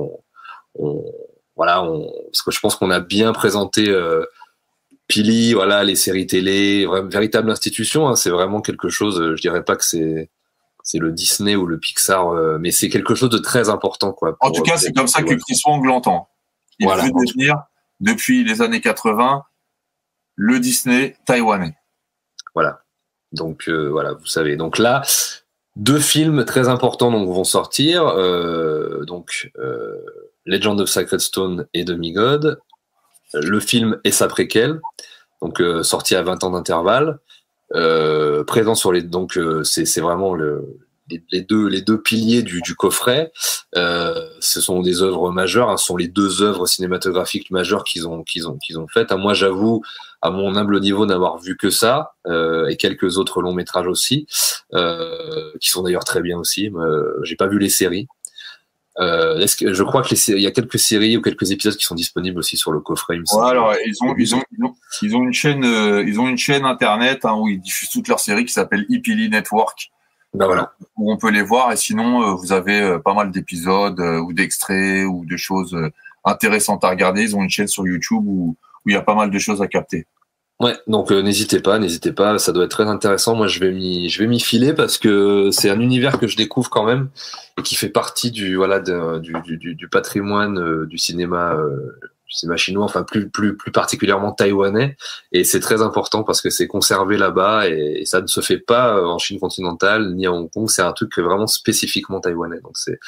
parce que je pense qu'on a bien présenté Pili, voilà, les séries télé, véritable institution, hein, c'est vraiment quelque chose, je dirais pas que c'est le Disney ou le Pixar, mais c'est quelque chose de très important, quoi. En tout cas, c'est comme ça que Chris Wang l'entend. Il veut devenir, depuis les années 80, le Disney taïwanais. Voilà. Donc, voilà, vous savez. Donc là, 2 films très importants vont sortir. Legend of Sacred Stone et Demigod. Le film et sa préquelle, donc sorti à 20 ans d'intervalle, présent sur c'est vraiment les deux piliers du coffret. Ce sont des œuvres majeures, hein, ce sont les 2 œuvres cinématographiques majeures qu'ils ont faites. Moi, j'avoue, à mon humble niveau, n'avoir vu que ça, et quelques autres longs métrages aussi, qui sont d'ailleurs très bien aussi. J'ai pas vu les séries. Je crois que il y a quelques séries ou quelques épisodes qui sont disponibles aussi sur le coffret. Alors ils ont une chaîne internet hein, où ils diffusent toutes leurs séries qui s'appelle ePili Network. Ben voilà. Où on peut les voir. Et sinon, vous avez pas mal d'épisodes ou d'extraits ou de choses intéressantes à regarder. Ils ont une chaîne sur YouTube où il y a pas mal de choses à capter. Ouais, donc n'hésitez pas, ça doit être très intéressant. Moi, je vais m'y filer parce que c'est un univers que je découvre quand même et qui fait partie du patrimoine du cinéma chinois, enfin plus particulièrement taïwanais, et c'est très important parce que c'est conservé là-bas et ça ne se fait pas en Chine continentale ni à Hong Kong. C'est un truc vraiment spécifiquement taïwanais, donc c'est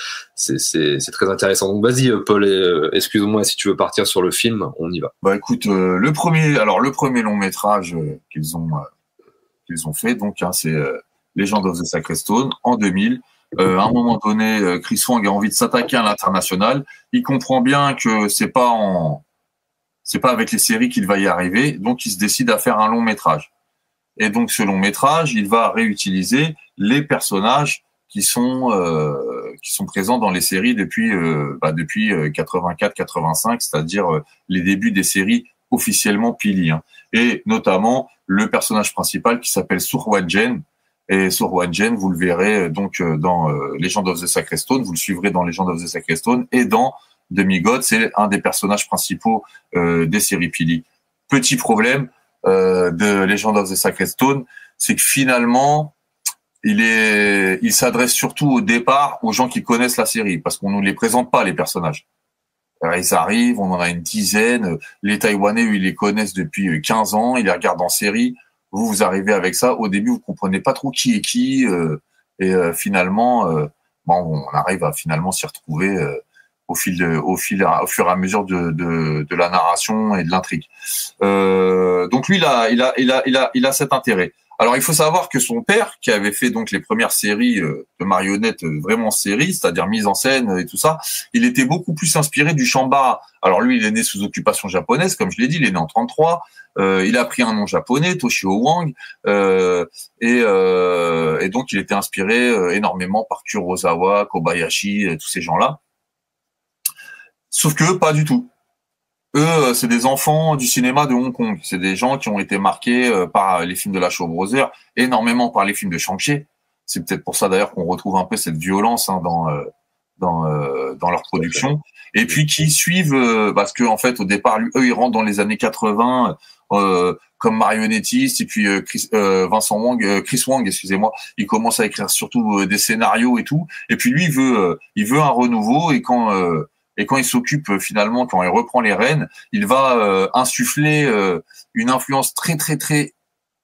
très intéressant. Donc vas-y Paul, excuse-moi si tu veux partir sur le film, on y va. Bah écoute, le premier long métrage qu'ils ont fait, donc c'est Legend of the Sacred Stone en 2000. À un moment donné, Chris Wang a envie de s'attaquer à l'international. Il comprend bien que c'est pas avec les séries qu'il va y arriver, donc il se décide à faire un long métrage. Et donc ce long métrage, il va réutiliser les personnages qui sont présents dans les séries depuis 84-85, c'est-à-dire les débuts des séries officiellement Pili, hein. Et notamment le personnage principal qui s'appelle Sur Wan-Jen. Et Sur Wan-Jen, vous le verrez donc dans Legend of the Sacred Stone, vous le suivrez dans Legend of the Sacred Stone et dans Demigod, c'est un des personnages principaux des séries Pili. Petit problème de Legend of the Sacred Stone, c'est que finalement, il s'adresse surtout au départ aux gens qui connaissent la série, parce qu'on nous les présente pas les personnages. Alors, ils arrivent, on en a une dizaine, les Taïwanais, ils les connaissent depuis 15 ans, ils les regardent en série. Vous arrivez avec ça. Au début, vous comprenez pas trop qui est qui, finalement, on arrive à finalement s'y retrouver au fur et à mesure de la narration et de l'intrigue. Donc lui, il a cet intérêt. Alors, il faut savoir que son père, qui avait fait donc les premières séries de marionnettes vraiment séries, c'est-à-dire mise en scène et tout ça, il était beaucoup plus inspiré du Shambara. Alors lui, il est né sous occupation japonaise, comme je l'ai dit, il est né en 33. Il a pris un nom japonais, Toshio Wang, et donc il était inspiré énormément par Kurosawa, Kobayashi, tous ces gens-là. Sauf que pas du tout. Eux, c'est des enfants du cinéma de Hong Kong. C'est des gens qui ont été marqués par les films de la Shaw Brothers, énormément par les films de Shang-Chi. C'est peut-être pour ça d'ailleurs qu'on retrouve un peu cette violence dans leur production. Et puis qui suivent, parce que en fait au départ, eux, ils rentrent dans les années 80 comme marionnettistes. Et puis Chris Wang, excusez-moi, il commence à écrire surtout des scénarios et tout. Et puis lui, il veut un renouveau. Et quand il s'occupe finalement, quand il reprend les rênes, il va insuffler une influence très très très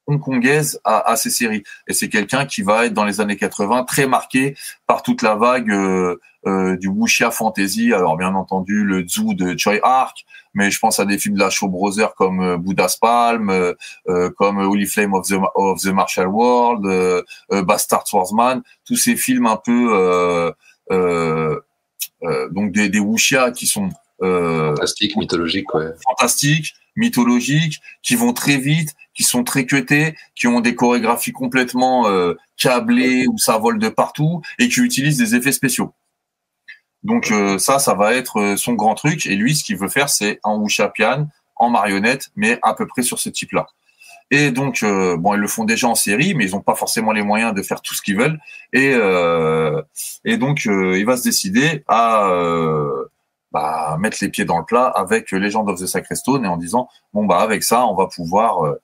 hongkongaise à ces séries. Et c'est quelqu'un qui va être dans les années 80 très marqué par toute la vague du wuxia fantasy. Alors bien entendu le Zhu de Choi Ark, mais je pense à des films de la Shaw Brothers comme Buddha's Palm, comme Holy Flame of the Martial World, Bastard Swordsman, tous ces films un peu donc des wuxia qui sont fantastiques, mythologiques, ouais. Fantastiques, mythologiques, qui vont très vite, qui sont très cutés, qui ont des chorégraphies complètement câblées où ça vole de partout et qui utilisent des effets spéciaux. Donc ça va être son grand truc. Et lui, ce qu'il veut faire, c'est un wuxia-pian en marionnette, mais à peu près sur ce type-là. Et donc, ils le font déjà en série, mais ils n'ont pas forcément les moyens de faire tout ce qu'ils veulent. Et donc, il va se décider à mettre les pieds dans le plat avec Legend of the Sacred Stone et en disant, avec ça, on va pouvoir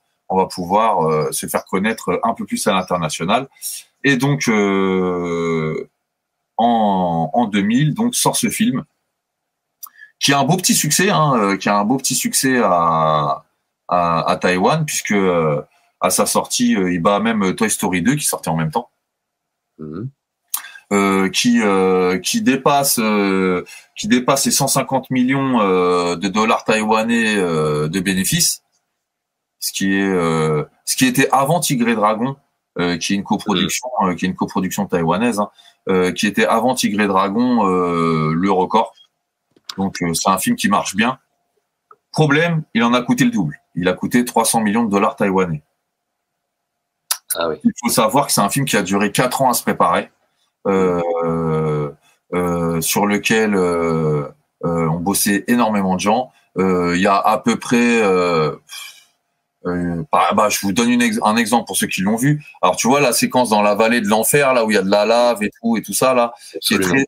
se faire connaître un peu plus à l'international. Et donc, en 2000, donc sort ce film qui a un beau petit succès, à Taïwan, puisque à sa sortie, il bat même Toy Story 2 qui sortait en même temps, qui dépasse les 150 millions de dollars taïwanais de bénéfices, ce qui était avant Tigre et Dragon, qui est une coproduction taïwanaise, qui était avant Tigre et Dragon le record. Donc c'est un film qui marche bien. Problème, il en a coûté le double. Il a coûté 300 millions de dollars taïwanais. Ah oui. Il faut savoir que c'est un film qui a duré 4 ans à se préparer, sur lequel ont bossé énormément de gens. Il y a à peu près Je vous donne un exemple pour ceux qui l'ont vu. Alors tu vois la séquence dans la vallée de l'enfer là où il y a de la lave et tout ça là, qui est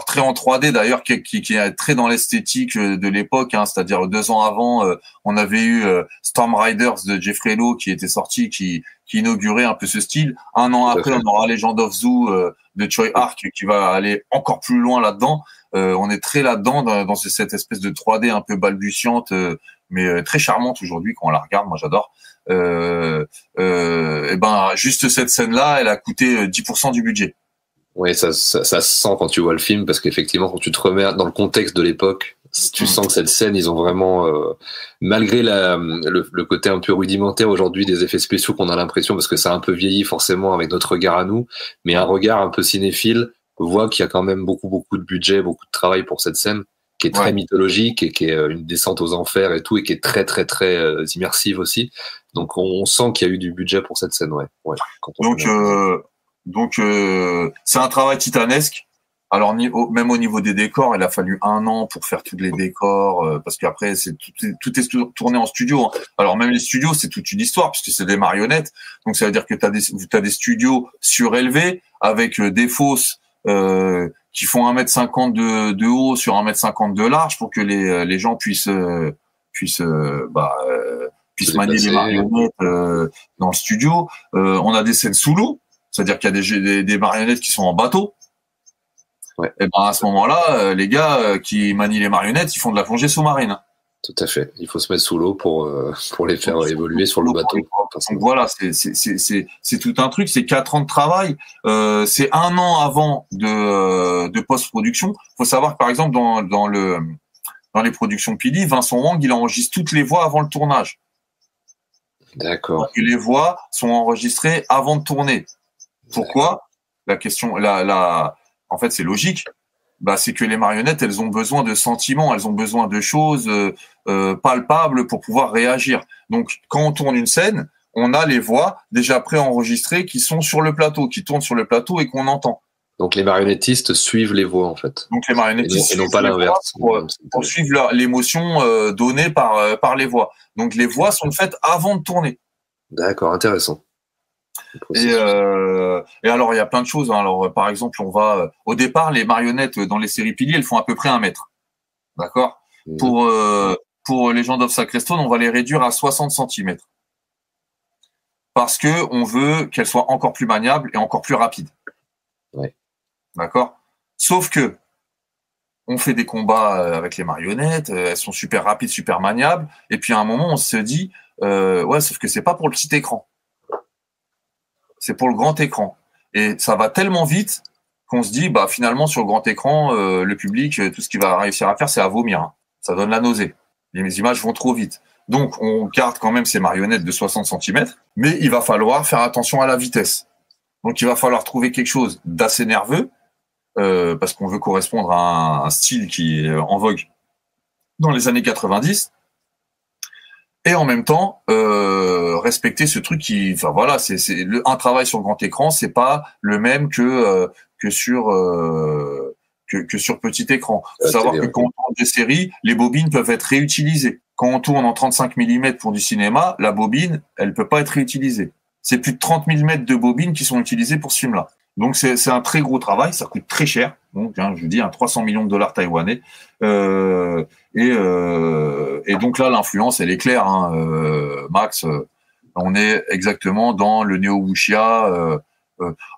très en 3D d'ailleurs, qui est très dans l'esthétique de l'époque, hein, c'est-à-dire 2 ans avant, on avait eu Storm Riders de Jeffrey Lowe qui était sorti, qui inaugurait un peu ce style. 1 an après, on aura Legend of Zoo de Choi Ark qui va aller encore plus loin là-dedans. On est très là-dedans dans cette espèce de 3D un peu balbutiante, mais très charmante aujourd'hui quand on la regarde. Moi, j'adore. Juste cette scène-là, elle a coûté 10% du budget. Oui, ça se sent quand tu vois le film, parce qu'effectivement, quand tu te remets dans le contexte de l'époque, tu sens que cette scène, ils ont vraiment, malgré le côté un peu rudimentaire aujourd'hui des effets spéciaux qu'on a l'impression, parce que ça a un peu vieilli forcément avec notre regard à nous, mais un regard un peu cinéphile voit qu'il y a quand même beaucoup de budget, beaucoup de travail pour cette scène, qui est très mythologique et qui est une descente aux enfers et tout, et qui est très immersive aussi. Donc on sent qu'il y a eu du budget pour cette scène, ouais. Donc c'est un travail titanesque. Alors même au niveau des décors, il a fallu 1 an pour faire tous les décors, parce qu'après tout est tourné en studio, hein. Alors même les studios, c'est toute une histoire puisque c'est des marionnettes. Donc ça veut dire que t'as des studios surélevés avec des fosses qui font 1,50 m de haut sur 1,50 m de large pour que les gens puissent manier les marionnettes dans le studio. On a des scènes sous l'eau. C'est-à-dire qu'il y a des marionnettes qui sont en bateau. Ouais. Et à ce moment-là, les gars qui manient les marionnettes, ils font de la plongée sous-marine. Tout à fait. Il faut se mettre sous l'eau pour les faire évoluer sur le bateau. Donc voilà, c'est tout un truc. C'est 4 ans de travail. C'est 1 an avant de post-production. Faut savoir que par exemple dans les productions Pili, Vincent Wang, il enregistre toutes les voix avant le tournage. D'accord. Et les voix sont enregistrées avant de tourner. Pourquoi? La question, en fait, c'est logique. C'est que les marionnettes, elles ont besoin de sentiments, elles ont besoin de choses palpables pour pouvoir réagir. Donc, quand on tourne une scène, on a les voix déjà préenregistrées qui sont sur le plateau, qui tournent sur le plateau et qu'on entend. Donc, les marionnettistes suivent les voix, en fait. Donc, les marionnettistes et non pas l'inverse. Pour suivre l'émotion donnée par les voix. Donc, les voix sont faites avant de tourner. D'accord, intéressant. Et alors il y a plein de choses, hein. Alors par exemple, au départ les marionnettes dans les séries Pili, elles font à peu près 1 mètre. D'accord. Pour Legend of Sacrestone, on va les réduire à 60 cm. Parce que on veut qu'elles soient encore plus maniables et encore plus rapides. Ouais. D'accord. Sauf que on fait des combats avec les marionnettes, elles sont super rapides, super maniables, et puis à un moment on se dit sauf que c'est pas pour le petit écran. C'est pour le grand écran. Et ça va tellement vite qu'on se dit, finalement, sur le grand écran, le public, tout ce qu'il va réussir à faire, c'est à vomir. Hein. Ça donne la nausée. Les images vont trop vite. Donc, on garde quand même ces marionnettes de 60 cm, mais il va falloir faire attention à la vitesse. Donc, il va falloir trouver quelque chose d'assez nerveux, parce qu'on veut correspondre à un style qui est en vogue dans les années 90. Et en même temps, respecter ce truc un travail sur grand écran, c'est pas le même que sur petit écran. Faut savoir que quand on tourne des séries, les bobines peuvent être réutilisées. Quand on tourne en 35 mm pour du cinéma, la bobine, elle peut pas être réutilisée. C'est plus de 30 mm de bobines qui sont utilisées pour ce film-là. Donc c'est un très gros travail, ça coûte très cher. Donc je vous dis 300 millions de dollars taïwanais. Et donc là l'influence elle est claire, hein, Max. On est exactement dans le néo-wuxia,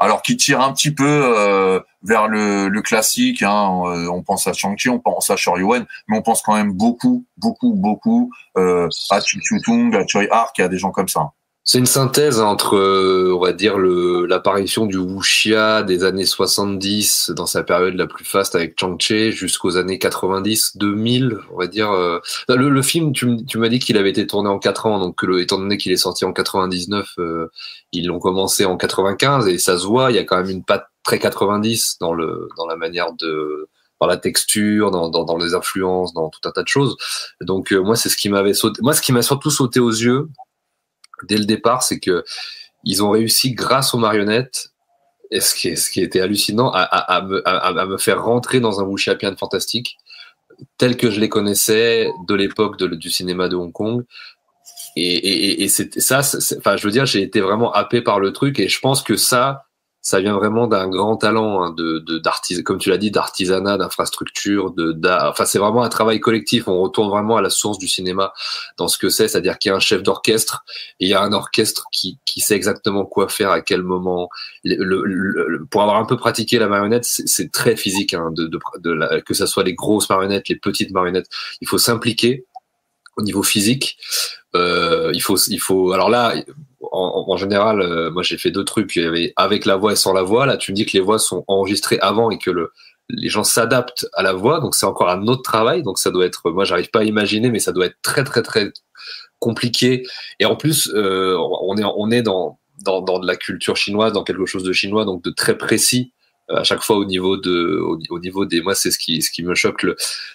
alors qui tire un petit peu vers le classique. Hein, on pense à Shang-Chi, on pense à Shoryuan, mais on pense quand même beaucoup à Chi Chu-tung, à Choi Ark, à des gens comme ça. C'est une synthèse entre, on va dire, l'apparition du wuxia des années 70 dans sa période la plus faste avec Chang-Chi jusqu'aux années 90, 2000, on va dire. Le film, tu m'as dit qu'il avait été tourné en 4 ans, donc étant donné qu'il est sorti en 99, ils l'ont commencé en 95 et ça se voit, il y a quand même une patte très 90 dans la manière dans la texture, dans les influences, dans tout un tas de choses. Donc moi, c'est ce qui m'avait sauté. Moi, ce qui m'a surtout sauté aux yeux dès le départ, c'est que ils ont réussi grâce aux marionnettes, et ce qui était hallucinant, à me faire rentrer dans un wuxiapian fantastique tel que je les connaissais de l'époque du cinéma de Hong Kong. et c'est ça, enfin, je veux dire, j'ai été vraiment happé par le truc, et je pense que ça vient vraiment d'un grand talent, hein, comme tu l'as dit, d'artisanat, d'infrastructure, enfin, c'est vraiment un travail collectif. On retourne vraiment à la source du cinéma dans ce que c'est-à-dire qu'il y a un chef d'orchestre et il y a un orchestre qui sait exactement quoi faire à quel moment. Pour avoir un peu pratiqué la marionnette, c'est très physique, hein, que ça soit les grosses marionnettes, les petites marionnettes. Il faut s'impliquer au niveau physique. Il faut. Alors là, en général, moi j'ai fait 2 trucs. Il y avait avec la voix et sans la voix. Là, tu me dis que les voix sont enregistrées avant et que les gens s'adaptent à la voix. Donc c'est encore un autre travail. Donc ça doit être. Moi, j'arrive pas à imaginer, mais ça doit être très très très compliqué. Et en plus, on est dans de la culture chinoise, dans quelque chose de chinois, donc de très précis. À chaque fois au niveau des, moi c'est ce qui me choque,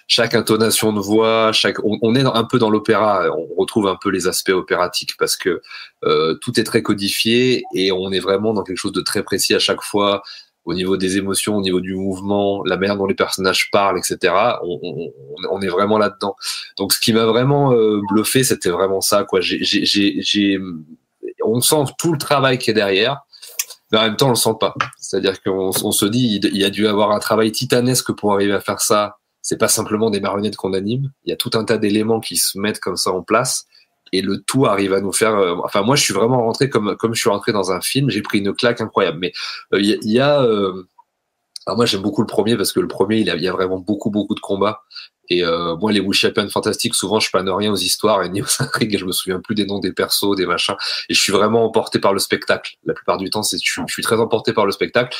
chaque intonation de voix, on est un peu dans l'opéra, on retrouve un peu les aspects opératiques parce que tout est très codifié et on est vraiment dans quelque chose de très précis à chaque fois au niveau des émotions, au niveau du mouvement, la manière dont les personnages parlent, etc. On est vraiment là-dedans. Donc ce qui m'a vraiment bluffé, c'était vraiment ça, quoi. On sent tout le travail qui est derrière. Mais en même temps, on le sent pas. C'est-à-dire qu'on se dit, il y a dû avoir un travail titanesque pour arriver à faire ça. C'est pas simplement des marionnettes qu'on anime. Il y a tout un tas d'éléments qui se mettent comme ça en place. Et le tout arrive à nous faire, enfin, moi, je suis vraiment rentré comme je suis rentré dans un film. J'ai pris une claque incroyable. Mais, alors moi, j'aime beaucoup le premier parce que le premier, il y a vraiment beaucoup de combats. Et moi, les Wuxiapian fantastiques, souvent, je panne rien aux histoires et ni aux intrigues. Je me souviens plus des noms des persos, des machins. Et je suis vraiment emporté par le spectacle. La plupart du temps, je suis très emporté par le spectacle.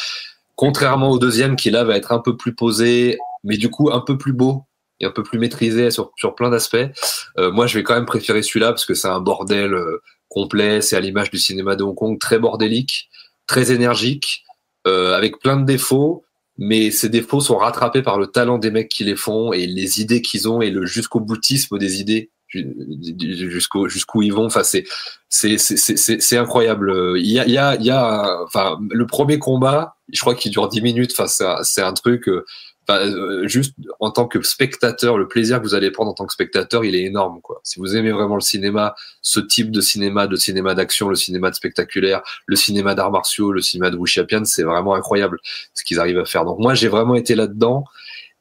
Contrairement au deuxième, qui là va être un peu plus posé, mais du coup un peu plus beau et un peu plus maîtrisé sur plein d'aspects. Moi, je vais quand même préférer celui-là parce que c'est un bordel complet. C'est à l'image du cinéma de Hong Kong, très bordélique, très énergique, avec plein de défauts. Mais ces défauts sont rattrapés par le talent des mecs qui les font et les idées qu'ils ont et le jusqu'au boutisme des idées jusqu'où ils vont. Enfin, c'est incroyable. Il y a, enfin, le premier combat, je crois qu'il dure 10 minutes. Enfin, c'est un truc. Juste en tant que spectateur, le plaisir que vous allez prendre en tant que spectateur, il est énorme, quoi. Si vous aimez vraiment le cinéma, ce type de cinéma d'action, le cinéma de spectaculaire, le cinéma d'arts martiaux, le cinéma de Wuxiapian, c'est vraiment incroyable ce qu'ils arrivent à faire. Donc moi, j'ai vraiment été là-dedans.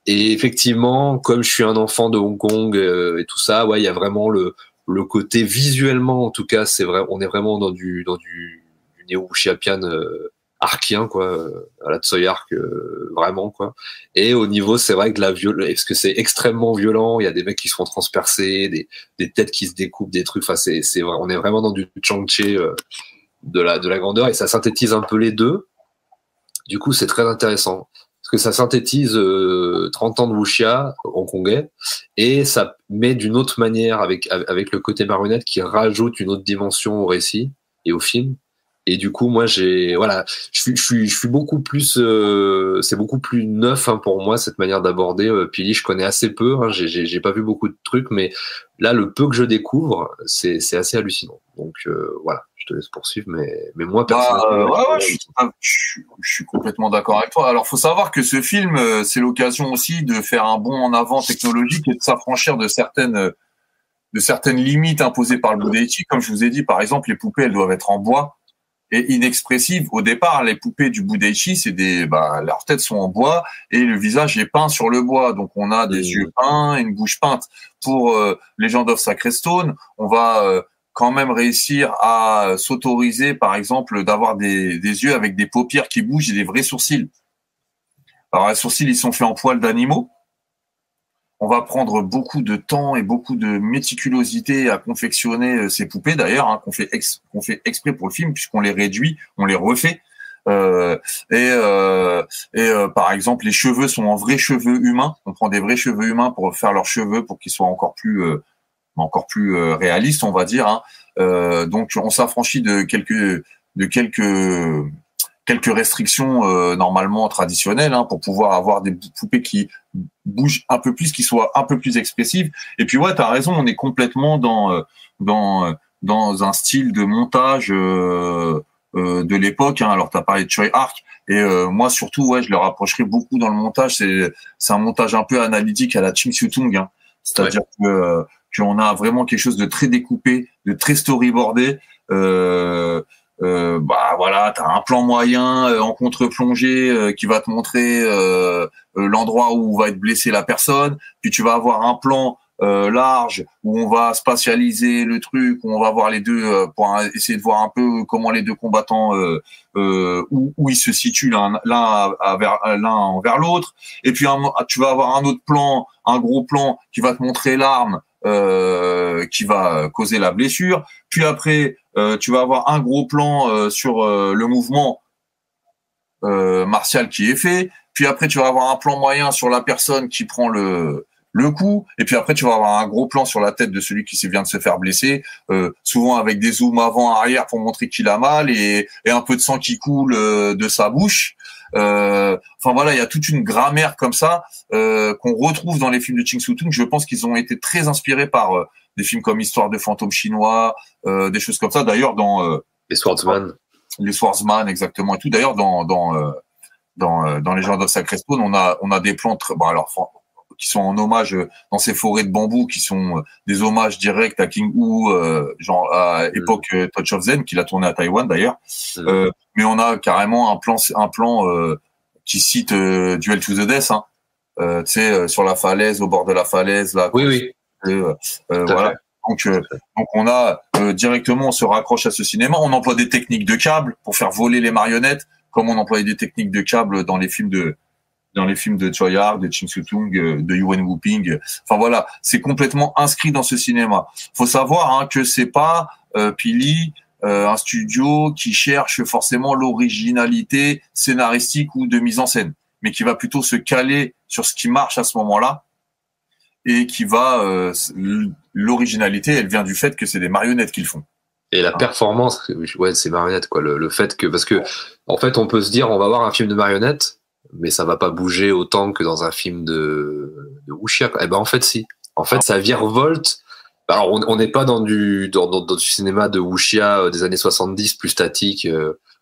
Et effectivement, comme je suis un enfant de Hong Kong et tout ça, ouais, il y a vraiment le côté visuellement, en tout cas, c'est vrai, on est vraiment dans du néo-Wuxiapian arkien, quoi, à la Tsui Arc, vraiment, quoi. Et au niveau, c'est vrai que parce que c'est extrêmement violent, il y a des mecs qui se font transpercer, des têtes qui se découpent, des trucs, enfin, on est vraiment dans du Chang-Chi de la grandeur, et ça synthétise un peu les deux. Du coup, c'est très intéressant. Parce que ça synthétise 30 ans de wuxia hongkongais, et ça met d'une autre manière avec le côté marionnette qui rajoute une autre dimension au récit et au film. Et du coup, moi, je suis beaucoup plus, c'est beaucoup plus neuf, hein, pour moi, cette manière d'aborder Pili. Je connais assez peu, hein, j'ai pas vu beaucoup de trucs, mais là, le peu que je découvre, c'est assez hallucinant. Donc voilà, je te laisse poursuivre, mais moi, personnellement, je suis complètement d'accord avec toi. Alors, faut savoir que ce film, c'est l'occasion aussi de faire un bond en avant technologique et de s'affranchir de certaines limites imposées par le Budaechi. Comme je vous ai dit, par exemple, les poupées, elles doivent être en bois et inexpressives. Au départ, les poupées du Budaechi, c'est leurs têtes sont en bois et le visage est peint sur le bois. Donc, on a des yeux peints et une bouche peinte. Pour Legend of Sacred Stone, on va quand même réussir à s'autoriser, par exemple, d'avoir des yeux avec des paupières qui bougent et des vrais sourcils. Alors, les sourcils, ils sont faits en poils d'animaux. On va prendre beaucoup de temps et beaucoup de méticulosité à confectionner ces poupées, d'ailleurs, hein, qu'on fait exprès pour le film, puisqu'on les réduit, on les refait. Par exemple, les cheveux sont en vrais cheveux humains. On prend des vrais cheveux humains pour faire leurs cheveux pour qu'ils soient encore plus réalistes, on va dire. Hein. Donc, on s'affranchit de quelques restrictions normalement traditionnelles, hein, pour pouvoir avoir des poupées qui bougent un peu plus, qui soient un peu plus expressives. Et puis ouais, t'as raison, on est complètement dans un style de montage de l'époque. Hein. Alors t'as parlé de Tsui Arc, et moi surtout, ouais, je le rapprocherai beaucoup dans le montage. C'est un montage un peu analytique à la Chim Siu Tung, hein. C'est-à-dire que qu'on a vraiment quelque chose de très découpé, de très storyboardé. Voilà, t'as un plan moyen en contre-plongée qui va te montrer l'endroit où va être blessée la personne. Puis tu vas avoir un plan large où on va spatialiser le truc, où on va voir les deux pour essayer de voir un peu comment les deux combattants où ils se situent l'un envers l'autre. Et puis tu vas avoir un autre plan, un gros plan qui va te montrer l'arme qui va causer la blessure. Puis après tu vas avoir un gros plan sur le mouvement martial qui est fait. Puis après tu vas avoir un plan moyen sur la personne qui prend le coup, et puis après tu vas avoir un gros plan sur la tête de celui qui vient de se faire blesser, souvent avec des zooms avant-arrière pour montrer qu'il a mal et un peu de sang qui coule de sa bouche. Enfin voilà, il y a toute une grammaire comme ça qu'on retrouve dans les films de Ching Soo-tung. Je pense qu'ils ont été très inspirés par des films comme Histoire de fantômes chinois, des choses comme ça. D'ailleurs dans les Swordsman, exactement, et tout. D'ailleurs dans Legend of Sacred Stone, on a des plans qui sont en hommage dans ces forêts de bambou, qui sont des hommages directs à King Hu, genre à époque Touch of Zen, qu'il a tourné à Taïwan d'ailleurs. Mais on a carrément un plan qui cite Duel to the Death, hein. Tu sais, sur la falaise, au bord de la falaise, là. Oui. Voilà. Donc on a directement, on se raccroche à ce cinéma. On emploie des techniques de câble pour faire voler les marionnettes, comme on employait des techniques de câble dans les films de Choi Ark, de Ching Soo-tung, de Yuen Woo-ping. Enfin voilà, c'est complètement inscrit dans ce cinéma. Faut savoir que c'est pas Pili, un studio qui cherche forcément l'originalité scénaristique ou de mise en scène, mais qui va plutôt se caler sur ce qui marche à ce moment-là et qui va l'originalité, elle vient du fait que c'est des marionnettes qu'ils font. Et la performance, ouais, c'est marionnettes, quoi. Le fait que, parce que, en fait, on peut se dire, on va voir un film de marionnettes, mais ça va pas bouger autant que dans un film de wuxia. Eh ben, en fait, si. En fait, ça virevolte. Alors, on n'est pas dans du cinéma de wuxia des années 70, plus statique,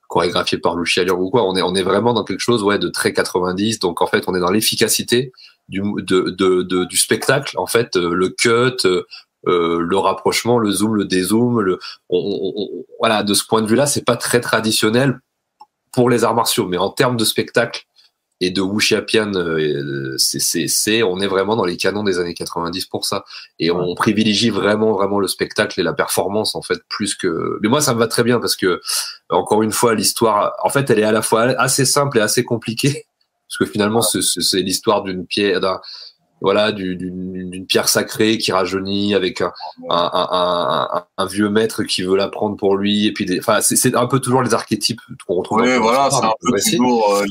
chorégraphié par Lu Xiaoliang ou quoi. On est vraiment dans quelque chose, ouais, de très 90. Donc, en fait, on est dans l'efficacité du spectacle. En fait, le cut, le rapprochement, le zoom, le dézoom, voilà, de ce point de vue-là, c'est pas très traditionnel pour les arts martiaux, mais en termes de spectacle et de wuxiapian, on est vraiment dans les canons des années 90 pour ça. Et on privilégie vraiment le spectacle et la performance, en fait, plus que... Mais moi, ça me va très bien parce que, encore une fois, l'histoire, en fait, elle est à la fois assez simple et assez compliquée. Parce que finalement, c'est l'histoire d'une pierre, d'une pierre sacrée qui rajeunit avec un vieux maître qui veut la prendre pour lui, et puis c'est un peu toujours les archétypes qu'on retrouve. Oui, voilà, c'est un peu toujours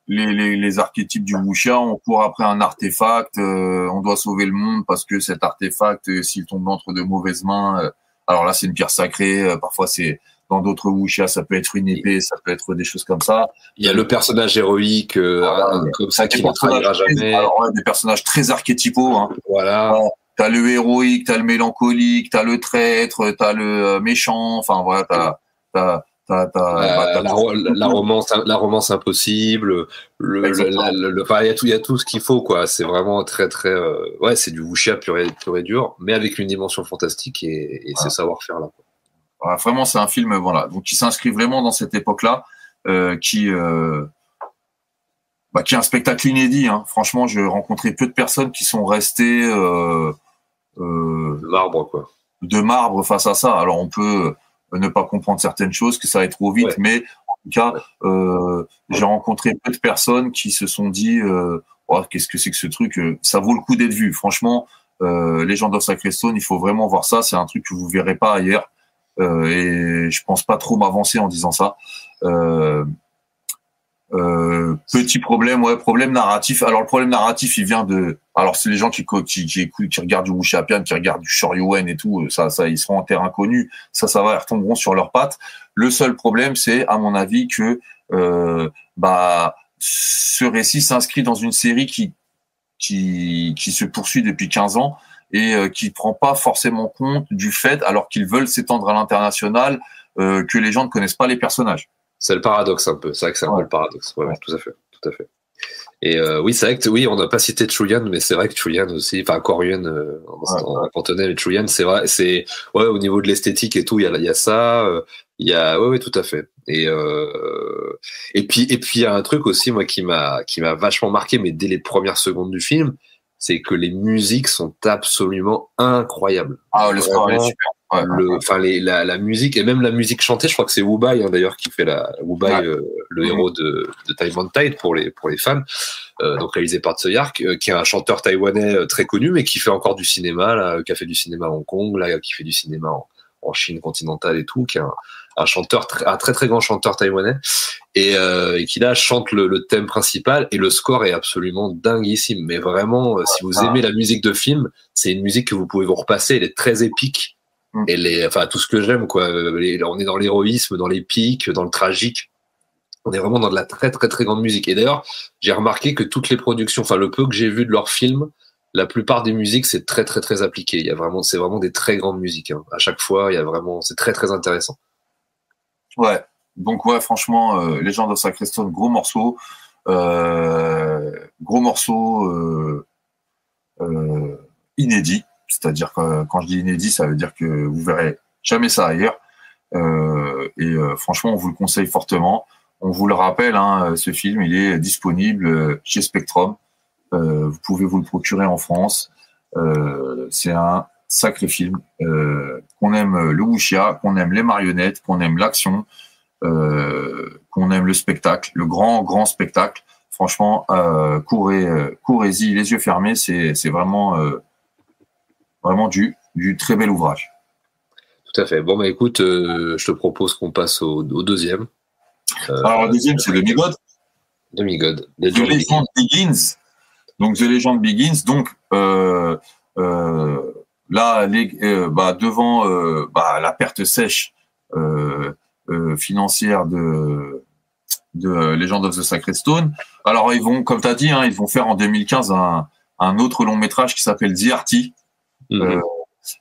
les archétypes du wuxia. On court après un artefact, on doit sauver le monde parce que cet artefact, s'il tombe entre de mauvaises mains, alors là c'est une pierre sacrée, parfois c'est dans d'autres wuxia, ça peut être une épée, ça peut être des choses comme ça. Il y a le personnage héroïque comme ça qui ne trahira jamais. Alors, des personnages très archétypaux. Hein. Voilà. T'as le héroïque, t'as le mélancolique, t'as le traître, t'as le méchant. Enfin voilà, la romance impossible. Il y a tout ce qu'il faut, quoi. C'est vraiment très ouais, c'est du wuxia pur et dur, mais avec une dimension fantastique et ce savoir-faire là. Voilà, vraiment, c'est un film, voilà, donc qui s'inscrit vraiment dans cette époque-là, qui est un spectacle inédit. Hein. Franchement, j'ai rencontré peu de personnes qui sont restées de marbre face à ça. Alors, on peut ne pas comprendre certaines choses, que ça aille trop vite, mais en tout cas, j'ai rencontré peu de personnes qui se sont dit qu'est-ce que c'est que ce truc, ça vaut le coup d'être vu. Franchement, Legend of Sacred Stone, il faut vraiment voir ça. C'est un truc que vous verrez pas ailleurs. Et je pense pas trop m'avancer en disant ça. Petit problème, problème narratif. Alors le problème narratif, il vient alors c'est les gens qui regardent du wuxiapian, qui regardent du shoryuan et tout, ça ils seront en terre inconnue. Ça va, ils retomberont sur leurs pattes. Le seul problème, c'est à mon avis que ce récit s'inscrit dans une série qui se poursuit depuis 15 ans. Et qui prend pas forcément compte du fait, alors qu'ils veulent s'étendre à l'international, que les gens ne connaissent pas les personnages. C'est le paradoxe un peu. C'est vrai que c'est un peu le paradoxe. Ouais, tout à fait. Et oui, c'est vrai que oui, on n'a pas cité Chuyan, mais c'est vrai que Chuyan aussi, enfin Koryuan en cantonais, mais Chuyan, c'est vrai, c'est ouais, au niveau de l'esthétique et tout, il y a ça, il y a ouais, tout à fait. Et puis il y a un truc aussi moi qui m'a vachement marqué, mais dès les premières secondes du film, c'est que les musiques sont absolument incroyables. Ah, le score est super. Ouais, la musique et même la musique chantée, je crois que c'est Wu Bai d'ailleurs qui fait Wu-Bai, le héros de Taiwan Tide pour les fans, donc réalisé par Tsui Hark, qui est un chanteur taïwanais très connu mais qui fait encore du cinéma là, qui a fait du cinéma à Hong Kong là, qui fait du cinéma en Chine continentale et tout, qui est un chanteur un très très grand chanteur taïwanais et qui là chante le thème principal et le score est absolument dinguissime, mais vraiment si vous aimez la musique de film, c'est une musique que vous pouvez vous repasser, elle est très épique. Et enfin, tout ce que j'aime, quoi. On est dans l'héroïsme, dans l'épique, dans le tragique. On est vraiment dans de la très, très, très grande musique. Et d'ailleurs, j'ai remarqué que toutes les productions, enfin, le peu que j'ai vu de leurs films, la plupart des musiques, c'est très, très, très appliqué. C'est vraiment des très grandes musiques, hein. À chaque fois, c'est très, très intéressant. Ouais. Donc, ouais, franchement, Legend of Sacrestone, gros morceau. Inédit. C'est-à-dire que quand je dis inédit, ça veut dire que vous verrez jamais ça ailleurs. Franchement, on vous le conseille fortement. On vous le rappelle, hein, ce film, il est disponible chez Spectrum. Vous pouvez vous le procurer en France. C'est un sacré film. Qu'on aime le wuxia, qu'on aime les marionnettes, qu'on aime l'action, qu'on aime le spectacle, le grand spectacle. Franchement, courez-y les yeux fermés. C'est vraiment du très bel ouvrage. Tout à fait. Bon, bah écoute, je te propose qu'on passe au deuxième. Alors, le deuxième, c'est Demigod. Demigod. The Legend Begins. Donc, The Legend Begins. Donc, là, devant la perte sèche financière de Legend of the Sacred Stone. Alors, ils vont, comme tu as dit, hein, ils vont faire en 2015 un autre long métrage qui s'appelle The Arty.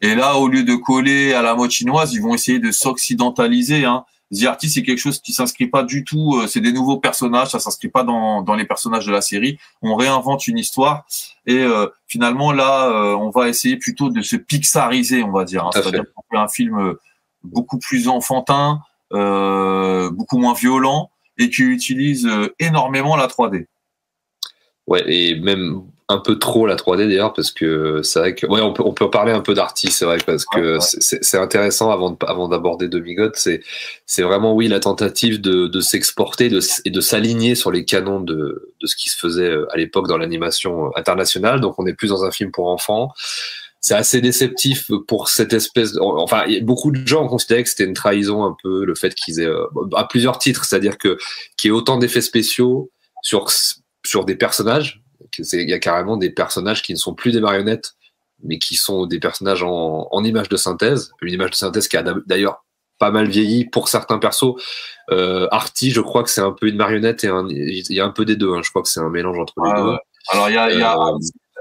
Et là, au lieu de coller à la mode chinoise, ils vont essayer de s'occidentaliser. Hein. The Arty, c'est quelque chose qui s'inscrit pas du tout. C'est des nouveaux personnages, ça s'inscrit pas dans les personnages de la série. On réinvente une histoire et finalement là, on va essayer plutôt de se pixariser, on va dire. Hein. C'est-à-dire qu'on fait un film beaucoup plus enfantin, beaucoup moins violent et qui utilise énormément la 3D. Ouais, et même un peu trop la 3D d'ailleurs, parce que c'est vrai que ouais, on peut parler un peu d'Arty, c'est vrai, parce que c'est intéressant avant d'aborder Demigod, c'est vraiment oui la tentative de s'exporter et de s'aligner sur les canons de ce qui se faisait à l'époque dans l'animation internationale. Donc on est plus dans un film pour enfants. C'est assez déceptif pour cette espèce enfin beaucoup de gens ont considéré que c'était une trahison un peu le fait qu'ils aient à plusieurs titres, c'est-à-dire qu'il y ait autant d'effets spéciaux sur des personnages. Il y a carrément des personnages qui ne sont plus des marionnettes, mais qui sont des personnages en image de synthèse. Une image de synthèse qui a d'ailleurs pas mal vieilli pour certains persos. Arty, je crois que c'est un peu une marionnette et il y a un peu des deux. Hein. Je crois que c'est un mélange entre les deux. Alors il y a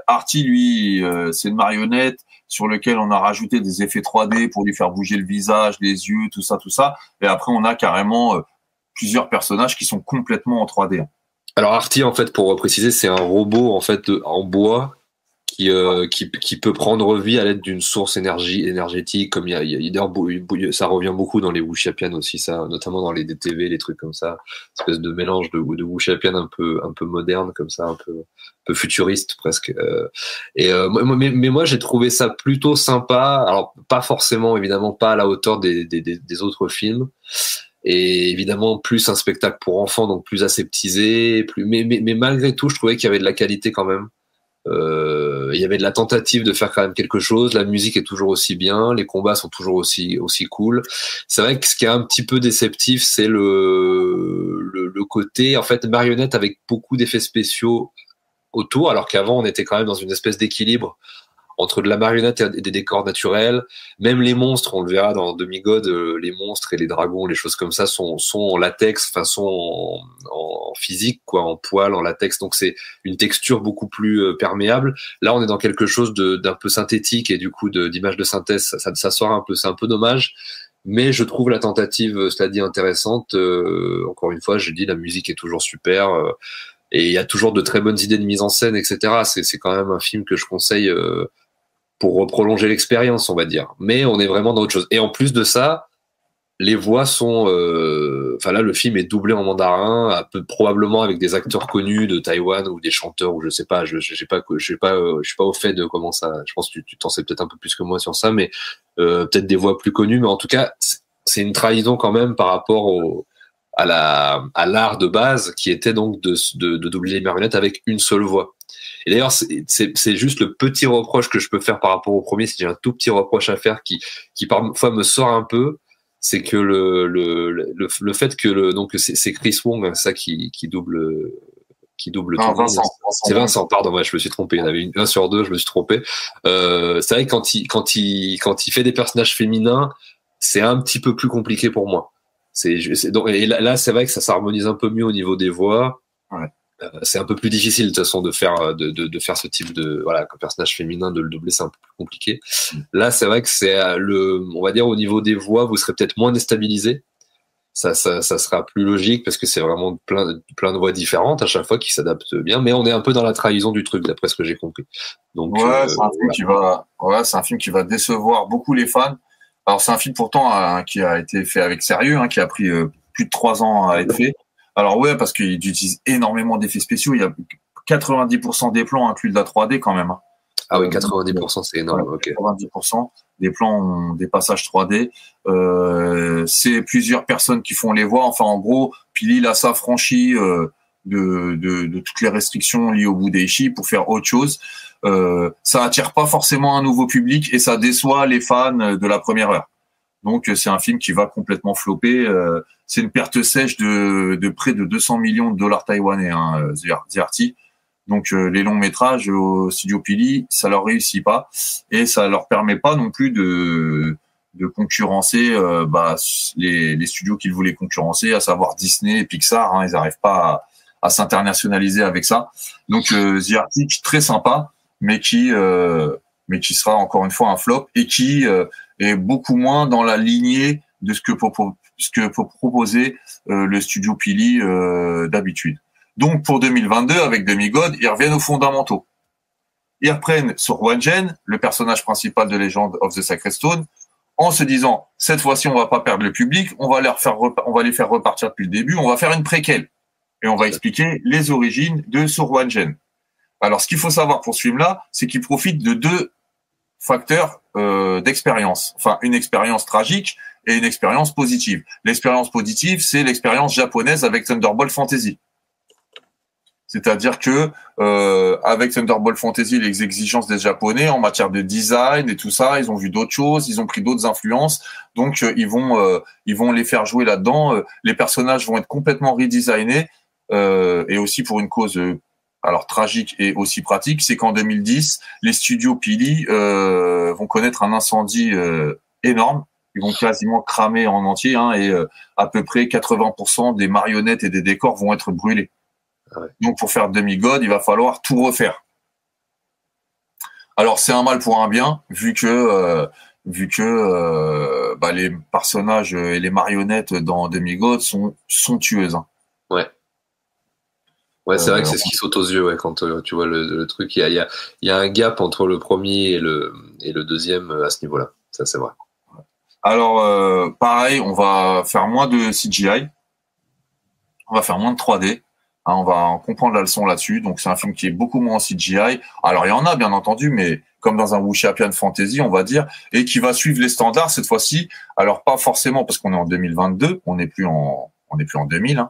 Arty, lui, c'est une marionnette sur lequel on a rajouté des effets 3D pour lui faire bouger le visage, les yeux, tout ça. Et après, on a carrément plusieurs personnages qui sont complètement en 3D. Alors Arty, en fait, pour préciser, c'est un robot en fait en bois qui peut prendre vie à l'aide d'une source énergétique. Comme ça revient beaucoup dans les wuxiapian aussi, ça, notamment dans les DTV, les trucs comme ça, espèce de mélange de wuxiapian un peu moderne comme ça, un peu futuriste presque. Mais moi j'ai trouvé ça plutôt sympa. Alors pas forcément, évidemment, pas à la hauteur des autres films. Et évidemment plus un spectacle pour enfants, donc plus aseptisé, mais malgré tout je trouvais qu'il y avait de la qualité quand même. Il y avait de la tentative de faire quand même quelque chose. La musique est toujours aussi bien, les combats sont toujours aussi cool. C'est vrai que ce qui est un petit peu déceptif, c'est le côté en fait marionnette avec beaucoup d'effets spéciaux autour, alors qu'avant on était quand même dans une espèce d'équilibre entre de la marionnette et des décors naturels. Même les monstres, on le verra dans Demigod, les monstres et les dragons, les choses comme ça sont en latex, enfin sont en physique, quoi, en poil, en latex. Donc c'est une texture beaucoup plus perméable. Là, on est dans quelque chose d'un peu synthétique et du coup d'image de synthèse, ça sort un peu. C'est un peu dommage. Mais je trouve la tentative, cela dit, intéressante. Encore une fois, je dis, la musique est toujours super. et il y a toujours de très bonnes idées de mise en scène, etc. C'est quand même un film que je conseille pour prolonger l'expérience, on va dire. Mais on est vraiment dans autre chose. Et en plus de ça, les voix sont, enfin là, le film est doublé en mandarin, probablement avec des acteurs connus de Taïwan ou des chanteurs ou je sais pas, je suis pas au fait de comment ça. Je pense que tu t'en sais peut-être un peu plus que moi sur ça, mais peut-être des voix plus connues. Mais en tout cas, c'est une trahison quand même par rapport à l'art de base qui était donc de doubler les marionnettes avec une seule voix. Et d'ailleurs, c'est juste le petit reproche que je peux faire par rapport au premier, si j'ai un tout petit reproche à faire qui parfois me sort un peu. C'est que le fait que donc c'est Chris Wong ça qui double tout le monde. C'est Vincent, pardon, ouais, je me suis trompé. Il y en avait un sur deux, je me suis trompé. C'est vrai que quand il fait des personnages féminins, c'est un petit peu plus compliqué pour moi. Et là, c'est vrai que ça s'harmonise un peu mieux au niveau des voix. Ouais. C'est un peu plus difficile de toute façon de faire ce type de comme personnage féminin, de le doubler, c'est un peu plus compliqué. Là, c'est vrai que on va dire au niveau des voix, vous serez peut-être moins déstabilisé. Ça sera plus logique parce que c'est vraiment plein de voix différentes à chaque fois qui s'adaptent bien. Mais on est un peu dans la trahison du truc, d'après ce que j'ai compris. Donc c'est un film qui va décevoir beaucoup les fans. Alors c'est un film pourtant qui a été fait avec sérieux, qui a pris plus de 3 ans à être fait. Alors ouais, parce qu'il utilise énormément d'effets spéciaux. Il y a 90% des plans incluent de la 3D quand même. Ah oui, 90%, c'est énorme. Ouais, okay. 90% des plans ont des passages 3D. C'est plusieurs personnes qui font les voix. Enfin, en gros, Pili là s'affranchit de toutes les restrictions liées au Budeishi pour faire autre chose. Ça attire pas forcément un nouveau public et ça déçoit les fans de la première heure. Donc c'est un film qui va complètement flopper. C'est une perte sèche de près de 200 millions de dollars taïwanais, ZRT. Donc les longs métrages au studio Pili, ça leur réussit pas et ça leur permet pas non plus de concurrencer les studios qu'ils voulaient concurrencer, à savoir Disney et Pixar. Ils n'arrivent pas à s'internationaliser avec ça. Donc ZRT très sympa, mais qui sera encore une fois un flop et qui est beaucoup moins dans la lignée de ce que peut proposer le studio Pili d'habitude. Donc pour 2022, avec Demigod, ils reviennent aux fondamentaux. Ils reprennent sur Wangen, le personnage principal de Legend of the Sacred Stone, en se disant cette fois-ci on va pas perdre le public, on va les faire repartir depuis le début, on va faire une préquelle et on va expliquer les origines de Sur Wangen. Alors ce qu'il faut savoir pour ce film-là, c'est qu'il profite de 2 facteurs d'expérience. Enfin, une expérience tragique et une expérience positive. L'expérience positive, c'est l'expérience japonaise avec Thunderbolt Fantasy. C'est-à-dire que avec Thunderbolt Fantasy, les exigences des Japonais en matière de design et tout ça, ils ont vu d'autres choses, ils ont pris d'autres influences, donc ils vont les faire jouer là-dedans. Les personnages vont être complètement redesignés et aussi pour une cause alors tragique et aussi pratique, c'est qu'en 2010, les studios Pili vont connaître un incendie énorme. Ils vont quasiment cramer en entier et à peu près 80% des marionnettes et des décors vont être brûlés. Ah ouais. Donc pour faire Demigod, il va falloir tout refaire. Alors c'est un mal pour un bien, vu que les personnages et les marionnettes dans Demigod sont somptueuses. Ouais, c'est vrai que c'est ce qui saute aux yeux quand tu vois le truc. Il y a un gap entre le premier et le deuxième à ce niveau-là. Ça, c'est vrai. Alors, pareil, on va faire moins de CGI. On va faire moins de 3D. On va en comprendre la leçon là-dessus. Donc, c'est un film qui est beaucoup moins en CGI. Alors, il y en a, bien entendu, mais comme dans un Wuxia-Pian Fantasy, on va dire, et qui va suivre les standards cette fois-ci. Alors, pas forcément parce qu'on est en 2022, on n'est plus en 2000,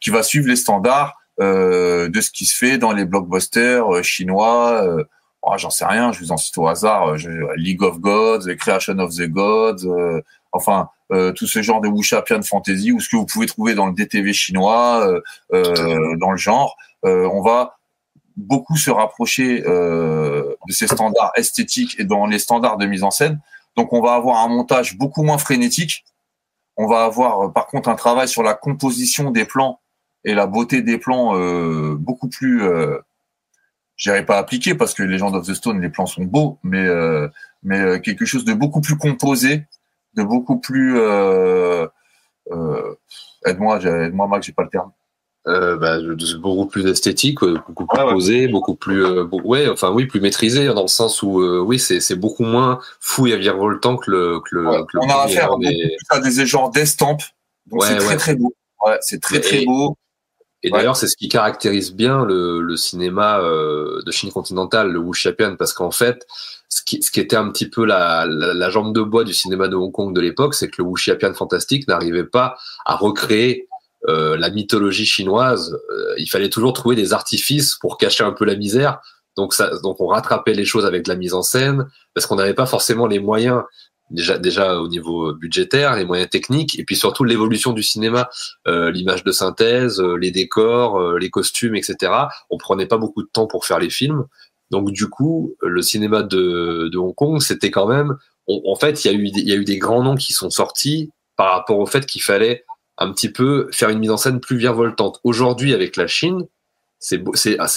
qui va suivre les standards de ce qui se fait dans les blockbusters chinois. J'en sais rien, je vous en cite au hasard. League of Gods, Creation of the Gods, tout ce genre de Wuxia-Pian Fantasy ou ce que vous pouvez trouver dans le DTV chinois, dans le genre. On va beaucoup se rapprocher de ces standards esthétiques et dans les standards de mise en scène. Donc, on va avoir un montage beaucoup moins frénétique. On va avoir, par contre, un travail sur la composition des plans et la beauté des plans beaucoup plus, je dirais pas appliqué parce que Legend of the Stone, les plans sont beaux, mais quelque chose de beaucoup plus composé, de beaucoup plus, aide-moi Max, j'ai pas le terme. Beaucoup plus esthétique, beaucoup plus posé, beaucoup plus, plus maîtrisé dans le sens où, c'est beaucoup moins fou et virevoltant que le. On a affaire à des genres d'estampes, donc c'est très beau. Ouais, c'est très beau. Et d'ailleurs, c'est ce qui caractérise bien le cinéma de Chine continentale, le wuxiapian, parce qu'en fait, ce qui était un petit peu la jambe de bois du cinéma de Hong Kong de l'époque, c'est que le wuxiapian fantastique n'arrivait pas à recréer la mythologie chinoise. Il fallait toujours trouver des artifices pour cacher un peu la misère. Donc on rattrapait les choses avec la mise en scène, parce qu'on n'avait pas forcément les moyens. Déjà au niveau budgétaire, les moyens techniques, et puis surtout l'évolution du cinéma, l'image de synthèse, les décors, les costumes, etc. On prenait pas beaucoup de temps pour faire les films, donc du coup, le cinéma de Hong Kong, c'était quand même, en fait, il y a eu des grands noms qui sont sortis par rapport au fait qu'il fallait un petit peu faire une mise en scène plus virevoltante. Aujourd'hui, avec la Chine, c'est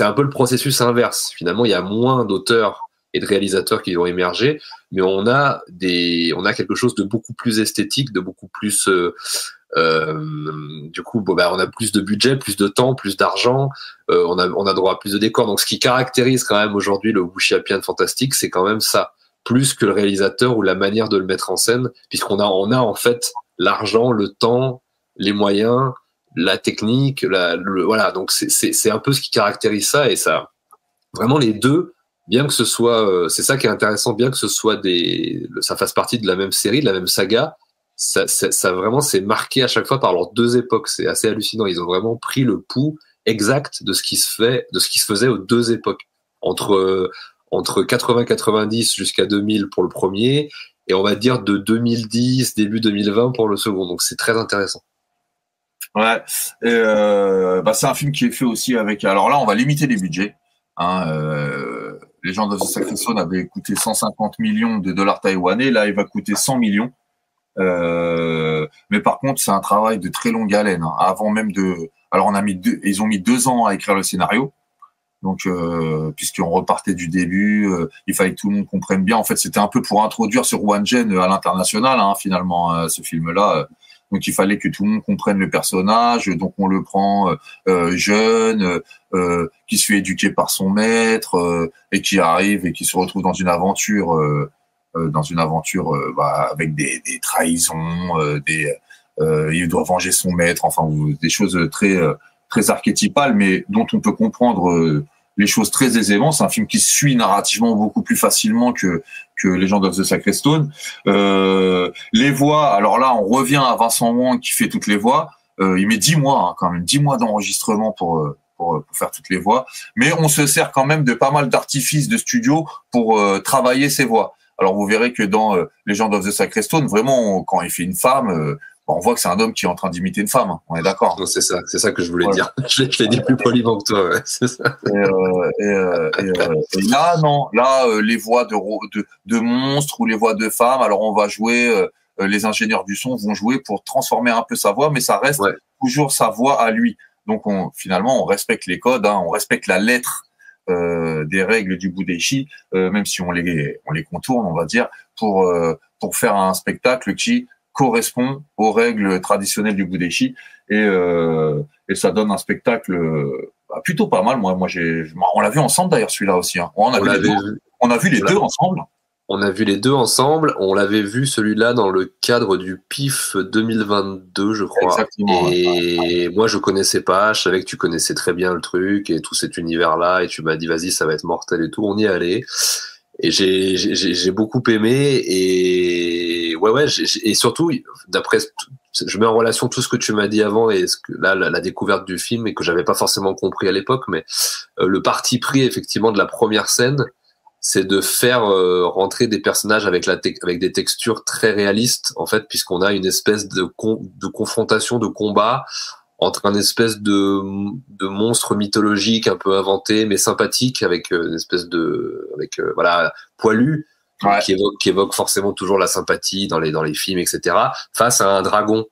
un peu le processus inverse. Finalement, il y a moins d'auteurs et de réalisateurs qui vont émerger, mais on a quelque chose de beaucoup plus esthétique, de beaucoup plus du coup on a plus de budget, plus de temps, plus d'argent, on a droit à plus de décors. Donc ce qui caractérise quand même aujourd'hui le wuxiapian fantastique, c'est quand même ça, plus que le réalisateur ou la manière de le mettre en scène, puisqu'on a en fait l'argent, le temps, les moyens, la technique, voilà, donc c'est un peu ce qui caractérise ça. Et ça vraiment les deux, bien que ce soit, c'est ça qui est intéressant, bien que ce soit ça fasse partie de la même série, de la même saga, ça vraiment c'est marqué à chaque fois par leurs deux époques. C'est assez hallucinant. Ils ont vraiment pris le pouls exact de ce qui se faisait aux deux époques, entre 80-90 jusqu'à 2000 pour le premier, et on va dire de 2010 début 2020 pour le second. Donc c'est très intéressant. Ouais, c'est un film qui est fait aussi avec. Alors là, on va limiter les budgets. Legend of the Sacred Stone avait coûté 150 millions de dollars taïwanais, là il va coûter 100 millions. Mais par contre, c'est un travail de très longue haleine. Avant même alors ils ont mis 2 ans à écrire le scénario. Donc, puisqu'on repartait du début, il fallait que tout le monde comprenne bien. En fait, c'était un peu pour introduire ce Wan Zhen à l'international, finalement, ce film-là. Donc, il fallait que tout le monde comprenne le personnage. Donc, on le prend jeune, qui se fait éduquer par son maître, et qui arrive et qui se retrouve dans une aventure, avec des trahisons, il doit venger son maître. Enfin, des choses très archétypales, mais dont on peut comprendre les choses très aisément. C'est un film qui suit narrativement beaucoup plus facilement que Legend of the Sacred Stone. Les voix, alors là, on revient à Vincent Wang qui fait toutes les voix. Il met 10 mois, quand même, 10 mois d'enregistrement pour faire toutes les voix. Mais on se sert quand même de pas mal d'artifices de studio pour travailler ses voix. Alors, vous verrez que dans Legend of the Sacred Stone, vraiment, quand il fait une femme, on voit que c'est un homme qui est en train d'imiter une femme. On est d'accord. C'est ça que je voulais dire. Je l'ai dit plus poliment que toi. Ouais, c'est ça. Et là, non. Là, les voix de monstres ou les voix de femmes. Alors, on va jouer. Les ingénieurs du son vont jouer pour transformer un peu sa voix, mais ça reste toujours sa voix à lui. Donc, finalement, on respecte les codes. On respecte la lettre des règles du Budaishi, même si on les contourne, on va dire, pour faire un spectacle qui correspond aux règles traditionnelles du Budaishi, et ça donne un spectacle plutôt pas mal. Moi, on l'a vu ensemble d'ailleurs, celui-là aussi. On a vu les deux ensemble. On a vu les deux ensemble. On l'avait vu celui-là dans le cadre du PIF 2022, je crois. Exactement, et moi, je connaissais pas. Je savais que tu connaissais très bien le truc et tout cet univers-là. Et tu m'as dit, vas-y, ça va être mortel et tout. On y est allé. Et j'ai beaucoup aimé. Et et surtout, je mets en relation tout ce que tu m'as dit avant et la découverte du film, et que j'avais pas forcément compris à l'époque, mais le parti pris effectivement de la première scène, c'est de faire rentrer des personnages avec des textures très réalistes, en fait, puisqu'on a une espèce de confrontation, de combat entre un espèce de monstre mythologique un peu inventé mais sympathique, avec une espèce poilu, qui évoque forcément toujours la sympathie dans les films, etc., face à un dragon.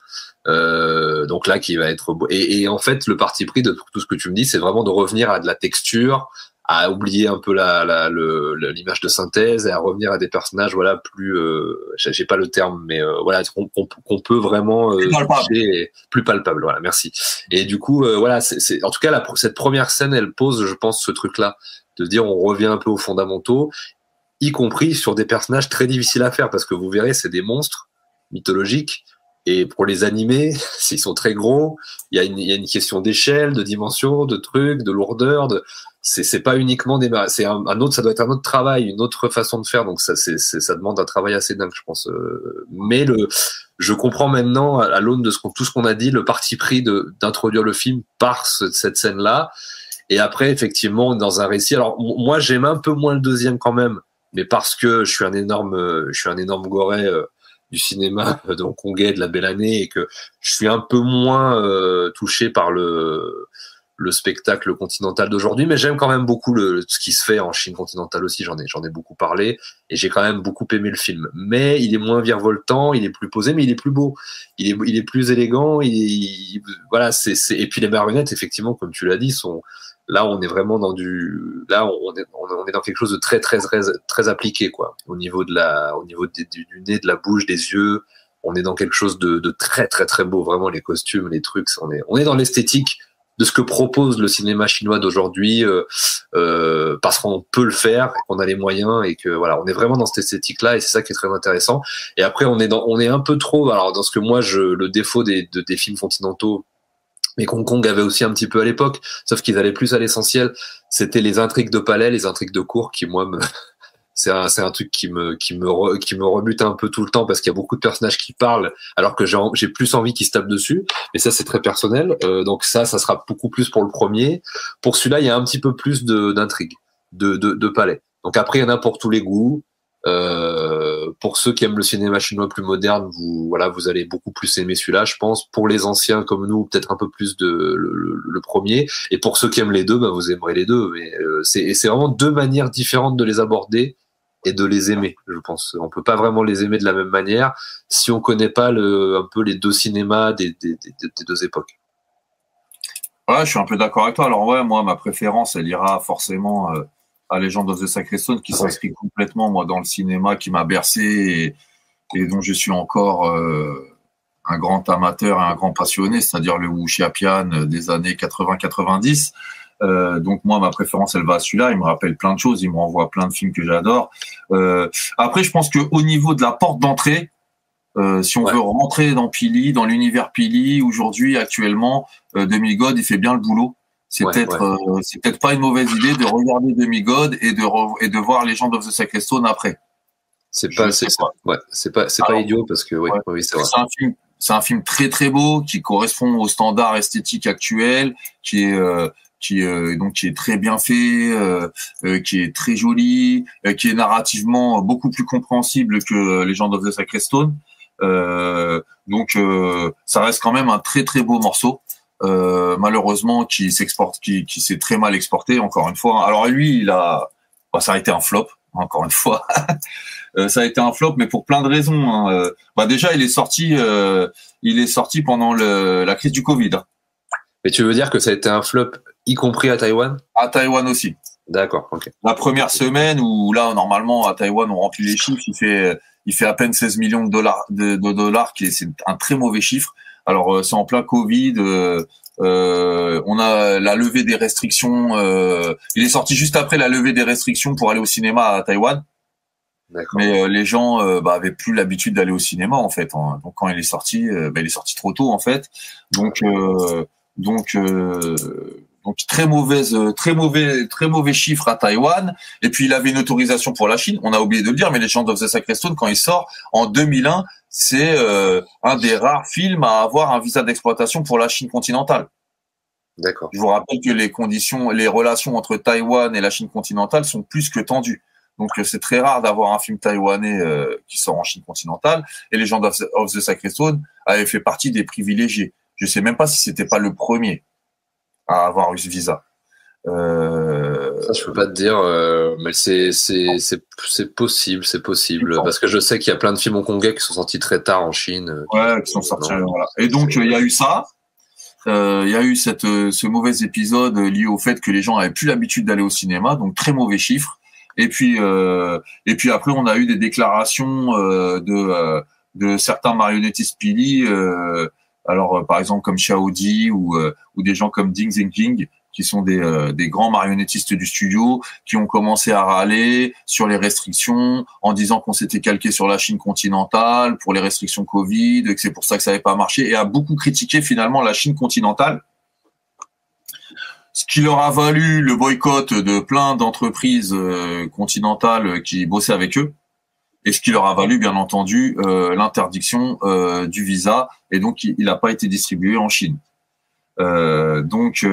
Donc là, qui va être beau. Et en fait, le parti pris de tout ce que tu me dis, c'est vraiment de revenir à de la texture, à oublier un peu l'image de synthèse et à revenir à des personnages voilà plus j'ai pas le terme mais voilà qu'on peut vraiment toucher plus palpable. Voilà, merci. Et du coup voilà, c'est en tout cas cette première scène, elle pose, je pense, ce truc là de dire on revient un peu aux fondamentaux, y compris sur des personnages très difficiles à faire parce que vous verrez, c'est des monstres mythologiques. Et pour les animer, s'ils sont très gros, il y a une question d'échelle, de dimension, de trucs, de lourdeur. C'est pas uniquement c'est un autre, ça doit être un autre travail, une autre façon de faire. Donc ça demande un travail assez dingue, je pense. Mais je comprends maintenant à l'aune de tout ce qu'on a dit, le parti pris d'introduire le film par cette scène-là. Et après, effectivement, dans un récit. Alors moi, j'aime un peu moins le deuxième quand même, mais parce que je suis un énorme goré. Du cinéma hongkongais de la belle année et que je suis un peu moins touché par le spectacle continental d'aujourd'hui, mais j'aime quand même beaucoup ce qui se fait en Chine continentale aussi, j'en ai beaucoup parlé et j'ai quand même beaucoup aimé le film, mais il est moins virevoltant, il est plus posé, mais il est plus beau, il est plus élégant, voilà, et puis les marionnettes, effectivement, comme tu l'as dit, là, on est vraiment on est dans quelque chose de très, très, très, très appliqué, quoi. Au niveau du nez, de la bouche, des yeux, on est dans quelque chose de très, très, très beau. Vraiment, les costumes, les trucs, on est dans l'esthétique de ce que propose le cinéma chinois d'aujourd'hui, parce qu'on peut le faire, qu'on a les moyens et que voilà, on est vraiment dans cette esthétique-là et c'est ça qui est très intéressant. Et après, on est un peu trop, alors dans ce que moi, le défaut des films continentaux, mais Hong Kong avait aussi un petit peu à l'époque, sauf qu'ils allaient plus à l'essentiel. C'était les intrigues de palais, les intrigues de cour qui, moi, c'est un truc qui me rebute un peu tout le temps parce qu'il y a beaucoup de personnages qui parlent alors que j'ai plus envie qu'ils se tapent dessus. Mais ça, c'est très personnel. Donc ça sera beaucoup plus pour le premier. Pour celui-là, il y a un petit peu plus d'intrigues, de palais. Donc après, il y en a pour tous les goûts. Pour ceux qui aiment le cinéma chinois plus moderne, vous allez beaucoup plus aimer celui-là, je pense. Pour les anciens comme nous, peut-être un peu plus le premier. Et pour ceux qui aiment les deux, vous aimerez les deux. Mais c'est vraiment deux manières différentes de les aborder et de les aimer, je pense. On peut pas vraiment les aimer de la même manière si on connaît pas un peu les deux cinémas des deux époques. Ouais, je suis un peu d'accord avec toi. Alors ouais, moi, ma préférence, elle ira forcément à Legend of the Sacred Stone, qui s'inscrit complètement, moi, dans le cinéma, qui m'a bercé et dont je suis encore un grand amateur et un grand passionné, c'est-à-dire le wuxiapian des années 80-90. Donc moi, ma préférence, elle va à celui-là. Il me rappelle plein de choses. Il me renvoie plein de films que j'adore. Après, je pense que au niveau de la porte d'entrée, si on veut rentrer dans Pili, dans l'univers Pili, aujourd'hui, actuellement, Demigod, il fait bien le boulot. C'est peut-être pas une mauvaise idée de regarder Demigod et de voir Legend of the Sacred Stone après. C'est pas idiot parce que oui, c'est vrai. C'est un film très très beau qui correspond aux standards esthétiques actuels, qui est très bien fait, qui est très joli, qui est narrativement beaucoup plus compréhensible que Legend of the Sacred Stone. Donc ça reste quand même un très très beau morceau. Malheureusement qui s'est très mal exporté, encore une fois. Alors lui, ça a été un flop, encore une fois. Ça a été un flop, mais pour plein de raisons. Déjà, il est sorti pendant la crise du Covid. Mais tu veux dire que ça a été un flop, y compris à Taïwan? À Taïwan aussi. D'accord, ok. La première semaine où là, normalement, à Taïwan, on remplit les chiffres, il fait à peine 16 millions de dollars, c'est un très mauvais chiffre. Alors c'est en plein Covid, on a la levée des restrictions. Il est sorti juste après la levée des restrictions pour aller au cinéma à Taïwan. D'accord. Mais les gens avaient plus l'habitude d'aller au cinéma en fait. Donc quand il est sorti, il est sorti trop tôt en fait. Donc très mauvais chiffre à Taïwan. Et puis il avait une autorisation pour la Chine. On a oublié de le dire, mais Legend of the Sacred Stone, quand il sort en 2001, c'est un des rares films à avoir un visa d'exploitation pour la Chine continentale. D'accord. Je vous rappelle que les relations entre Taïwan et la Chine continentale sont plus que tendues. Donc c'est très rare d'avoir un film taïwanais qui sort en Chine continentale. Et Legend of the Sacred Stone avait fait partie des privilégiés. Je sais même pas si c'était pas le premier à avoir eu ce visa. Ça, je peux pas te dire, mais c'est possible, parce que je sais qu'il y a plein de films hongkongais qui sont sortis très tard en Chine. Qui sont sortis. Voilà. Et donc il y a eu ça. Il y a eu ce mauvais épisode lié au fait que les gens avaient plus l'habitude d'aller au cinéma, donc très mauvais chiffres. Et puis après, on a eu des déclarations de certains marionnettistes Pili, par exemple comme Shaodi ou des gens comme Ding Zenking, qui sont des grands marionnettistes du studio, qui ont commencé à râler sur les restrictions en disant qu'on s'était calqué sur la Chine continentale pour les restrictions Covid, et que c'est pour ça que ça n'avait pas marché, et a beaucoup critiqué finalement la Chine continentale, ce qui leur a valu le boycott de plein d'entreprises continentales qui bossaient avec eux, et ce qui leur a valu bien entendu l'interdiction du visa, et donc il n'a pas été distribué en Chine. Donc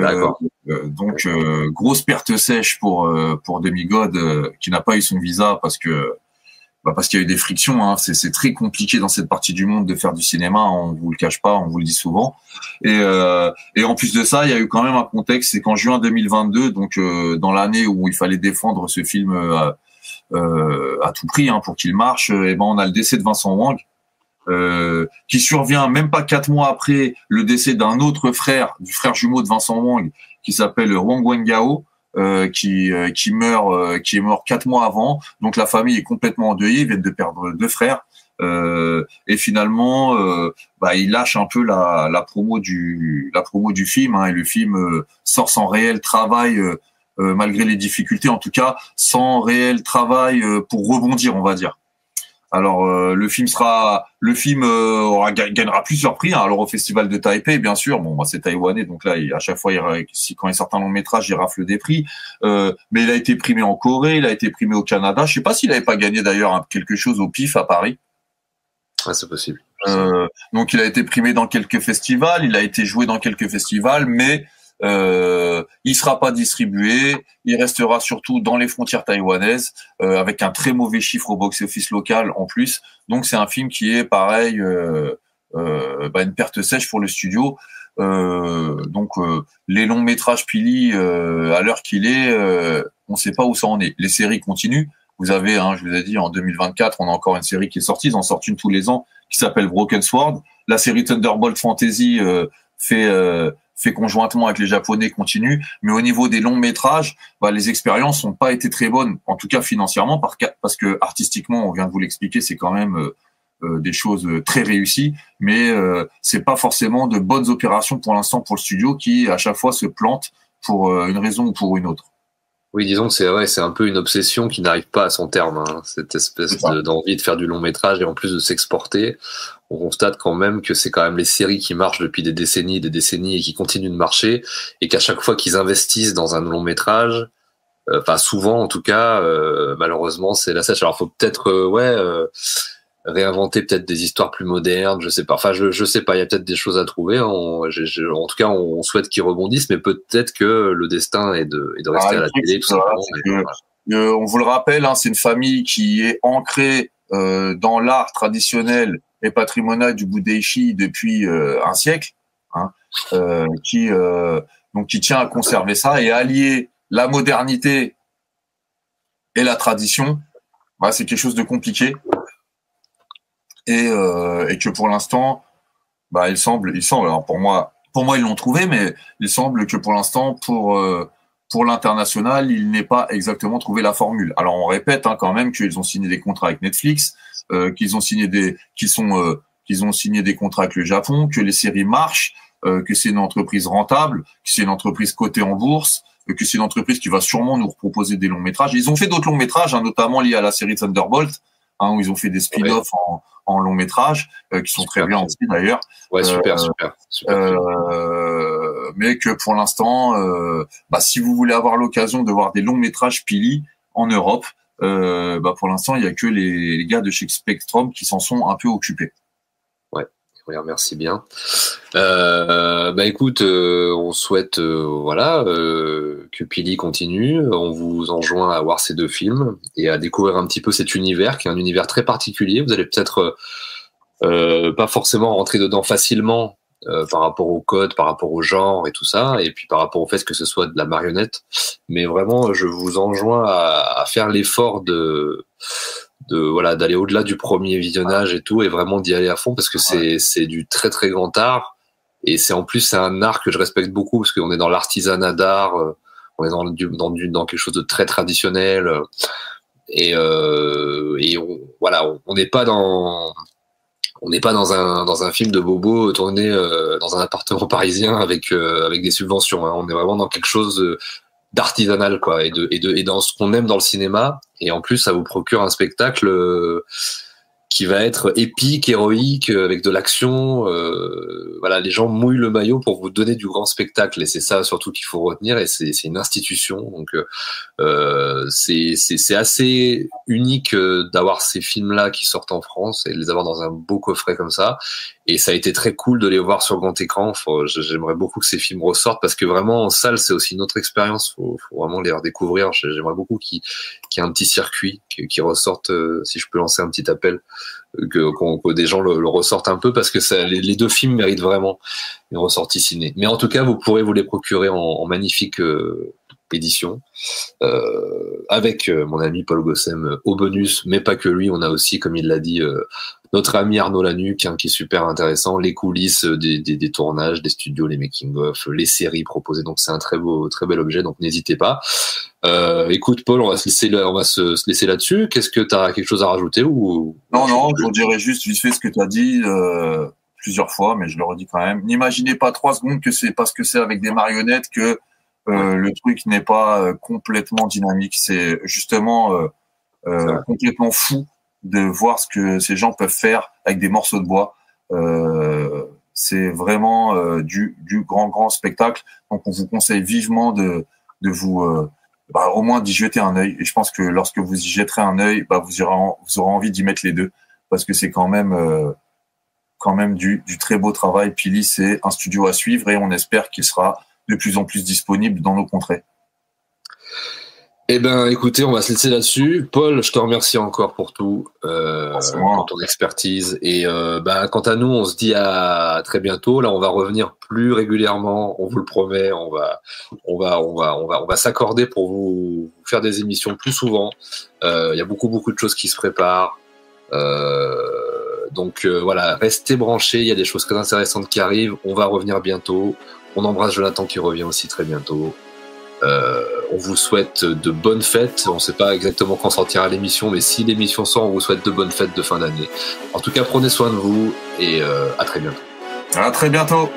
grosse perte sèche pour Demigod qui n'a pas eu son visa parce qu'il y a eu des frictions, hein. C'est très compliqué dans cette partie du monde de faire du cinéma, on vous le cache pas, on vous le dit souvent. Et en plus de ça, il y a eu quand même un contexte, c'est qu'en juin 2022, donc dans l'année où il fallait défendre ce film à tout prix, hein, pour qu'il marche, on a le décès de Vincent Wang. Qui survient même pas 4 mois après le décès d'un autre frère, du frère jumeau de Vincent Wang, qui s'appelle Wang Wengao, qui est mort 4 mois avant. Donc la famille est complètement endeuillée, ils viennent de perdre 2 frères. Et finalement, il lâche un peu la promo du film, hein, et le film sort sans réel travail, malgré les difficultés, en tout cas sans réel travail pour rebondir, on va dire. Alors le film gagnera plusieurs prix, hein. Alors au festival de Taipei, bien sûr, c'est taïwanais, donc là à chaque fois quand il sort un long métrage, il rafle des prix, mais il a été primé en Corée, il a été primé au Canada, je sais pas s'il avait pas gagné d'ailleurs quelque chose au PIF à Paris. Ah, c'est possible. Donc il a été primé dans quelques festivals, il a été joué dans quelques festivals, mais il sera pas distribué, il restera surtout dans les frontières taïwanaises, avec un très mauvais chiffre au box-office local en plus. Donc c'est un film qui est pareil, une perte sèche pour le studio. Les longs métrages Pili, à l'heure qu'il est, on sait pas où ça en est. Les séries continuent. Vous avez, je vous ai dit, en 2024, on a encore une série qui est sortie, ils en sortent une tous les ans, qui s'appelle Broken Sword. La série Thunderbolt Fantasy fait conjointement avec les Japonais, continue. Mais au niveau des longs métrages, les expériences n'ont pas été très bonnes, en tout cas financièrement, parce que artistiquement, on vient de vous l'expliquer, c'est quand même des choses très réussies, mais c'est pas forcément de bonnes opérations pour l'instant pour le studio, qui à chaque fois se plante pour une raison ou pour une autre. Oui, disons que c'est un peu une obsession qui n'arrive pas à son terme, hein, cette espèce d'envie de faire du long métrage et en plus de s'exporter. On constate quand même que c'est quand même les séries qui marchent depuis des décennies et qui continuent de marcher, et qu'à chaque fois qu'ils investissent dans un long métrage, souvent en tout cas, malheureusement c'est la sèche. Alors faut peut-être réinventer peut-être des histoires plus modernes, je sais pas. Enfin, je sais pas, il y a peut-être des choses à trouver. En tout cas, on souhaite qu'ils rebondissent, mais peut-être que le destin est de rester à la télé, tout simplement. On vous le rappelle, hein, c'est une famille qui est ancrée dans l'art traditionnel et patrimonial du Budeishi depuis un siècle, hein, qui tient à conserver ça et à allier la modernité et la tradition. C'est quelque chose de compliqué. Et que pour l'instant, il semble, alors pour moi ils l'ont trouvé, mais il semble que pour l'instant, pour l'international, il n'ait pas exactement trouvé la formule. Alors on répète, hein, quand même, qu'ils ont signé des contrats avec Netflix, qu'ils ont signé des contrats avec le Japon, que les séries marchent, que c'est une entreprise rentable, que c'est une entreprise cotée en bourse, que c'est une entreprise qui va sûrement nous proposer des longs métrages. Ils ont fait d'autres longs métrages, hein, notamment liés à la série Thunderbolt, hein, où ils ont fait des spin-offs en long métrage, qui sont très bien aussi d'ailleurs. Ouais, super. Mais que pour l'instant, si vous voulez avoir l'occasion de voir des longs métrages Pili en Europe, pour l'instant, il y a que les gars de chez Spectrum qui s'en sont un peu occupés. Oui, merci bien. Écoute, on souhaite que Pili continue. On vous enjoint à voir ces 2 films et à découvrir un petit peu cet univers qui est un univers très particulier. Vous allez peut-être pas forcément rentrer dedans facilement par rapport au code, par rapport au genre et tout ça, et puis par rapport au fait que ce soit de la marionnette. Mais vraiment, je vous enjoins à faire l'effort d'aller au-delà du premier visionnage et tout, et vraiment d'y aller à fond, parce que c'est du très très grand art, Et c'est en plus c'est un art que je respecte beaucoup parce qu'on est dans l'artisanat d'art, on est dans quelque chose de très traditionnel. Et on n'est pas dans un film de bobo tourné dans un appartement parisien avec des subventions. Hein. On est vraiment dans quelque chose d'artisanal, quoi, et dans ce qu'on aime dans le cinéma. Et en plus, ça vous procure un spectacle qui va être épique, héroïque, avec de l'action. Voilà, les gens mouillent le maillot pour vous donner du grand spectacle, et c'est ça surtout qu'il faut retenir. Et c'est une institution, donc c'est assez unique d'avoir ces films-là qui sortent en France et de les avoir dans un beau coffret comme ça. Et ça a été très cool de les voir sur grand écran. J'aimerais beaucoup que ces films ressortent parce que vraiment en salle c'est aussi une autre expérience. Faut vraiment les redécouvrir. J'aimerais beaucoup qu'il y ait un petit circuit qui ressorte. Si je peux lancer un petit appel, que des gens le ressortent un peu parce que les deux films méritent vraiment une ressortie ciné. Mais en tout cas, vous pourrez vous les procurer en magnifique édition avec mon ami Paul Gossem au bonus, mais pas que lui. On a aussi, comme il l'a dit, notre ami Arnaud Lanuc, qui est super intéressant, les coulisses des tournages, des studios, les making-of, les séries proposées. Donc c'est un très bel objet, donc n'hésitez pas. Écoute Paul, on va se laisser là-dessus. Qu'est-ce que tu as quelque chose à rajouter ou Non, je dirais juste vite fait ce que tu as dit plusieurs fois, mais je le redis quand même. N'imaginez pas 3 secondes que c'est parce que c'est avec des marionnettes que le truc n'est pas complètement dynamique. C'est justement complètement fou de voir ce que ces gens peuvent faire avec des morceaux de bois. C'est vraiment du grand spectacle. Donc on vous conseille vivement de vous au moins d'y jeter un œil. Et je pense que lorsque vous y jetterez un œil, vous aurez envie d'y mettre les deux, parce que c'est quand même du très beau travail. Pili, c'est un studio à suivre et on espère qu'il sera de plus en plus disponible dans nos contrées. Eh ben, écoutez, on va se laisser là-dessus. Paul, je te remercie encore pour tout, pour ton expertise. Et quant à nous, on se dit à très bientôt. Là, on va revenir plus régulièrement, on vous le promet. On va s'accorder pour vous faire des émissions plus souvent. Il y a beaucoup de choses qui se préparent. Donc voilà, restez branchés. Il y a des choses très intéressantes qui arrivent. On va revenir bientôt. On embrasse Jonathan qui revient aussi très bientôt. On vous souhaite de bonnes fêtes. On ne sait pas exactement quand sortira l'émission, mais si l'émission sort, on vous souhaite de bonnes fêtes de fin d'année. En tout cas, prenez soin de vous et à très bientôt. À très bientôt.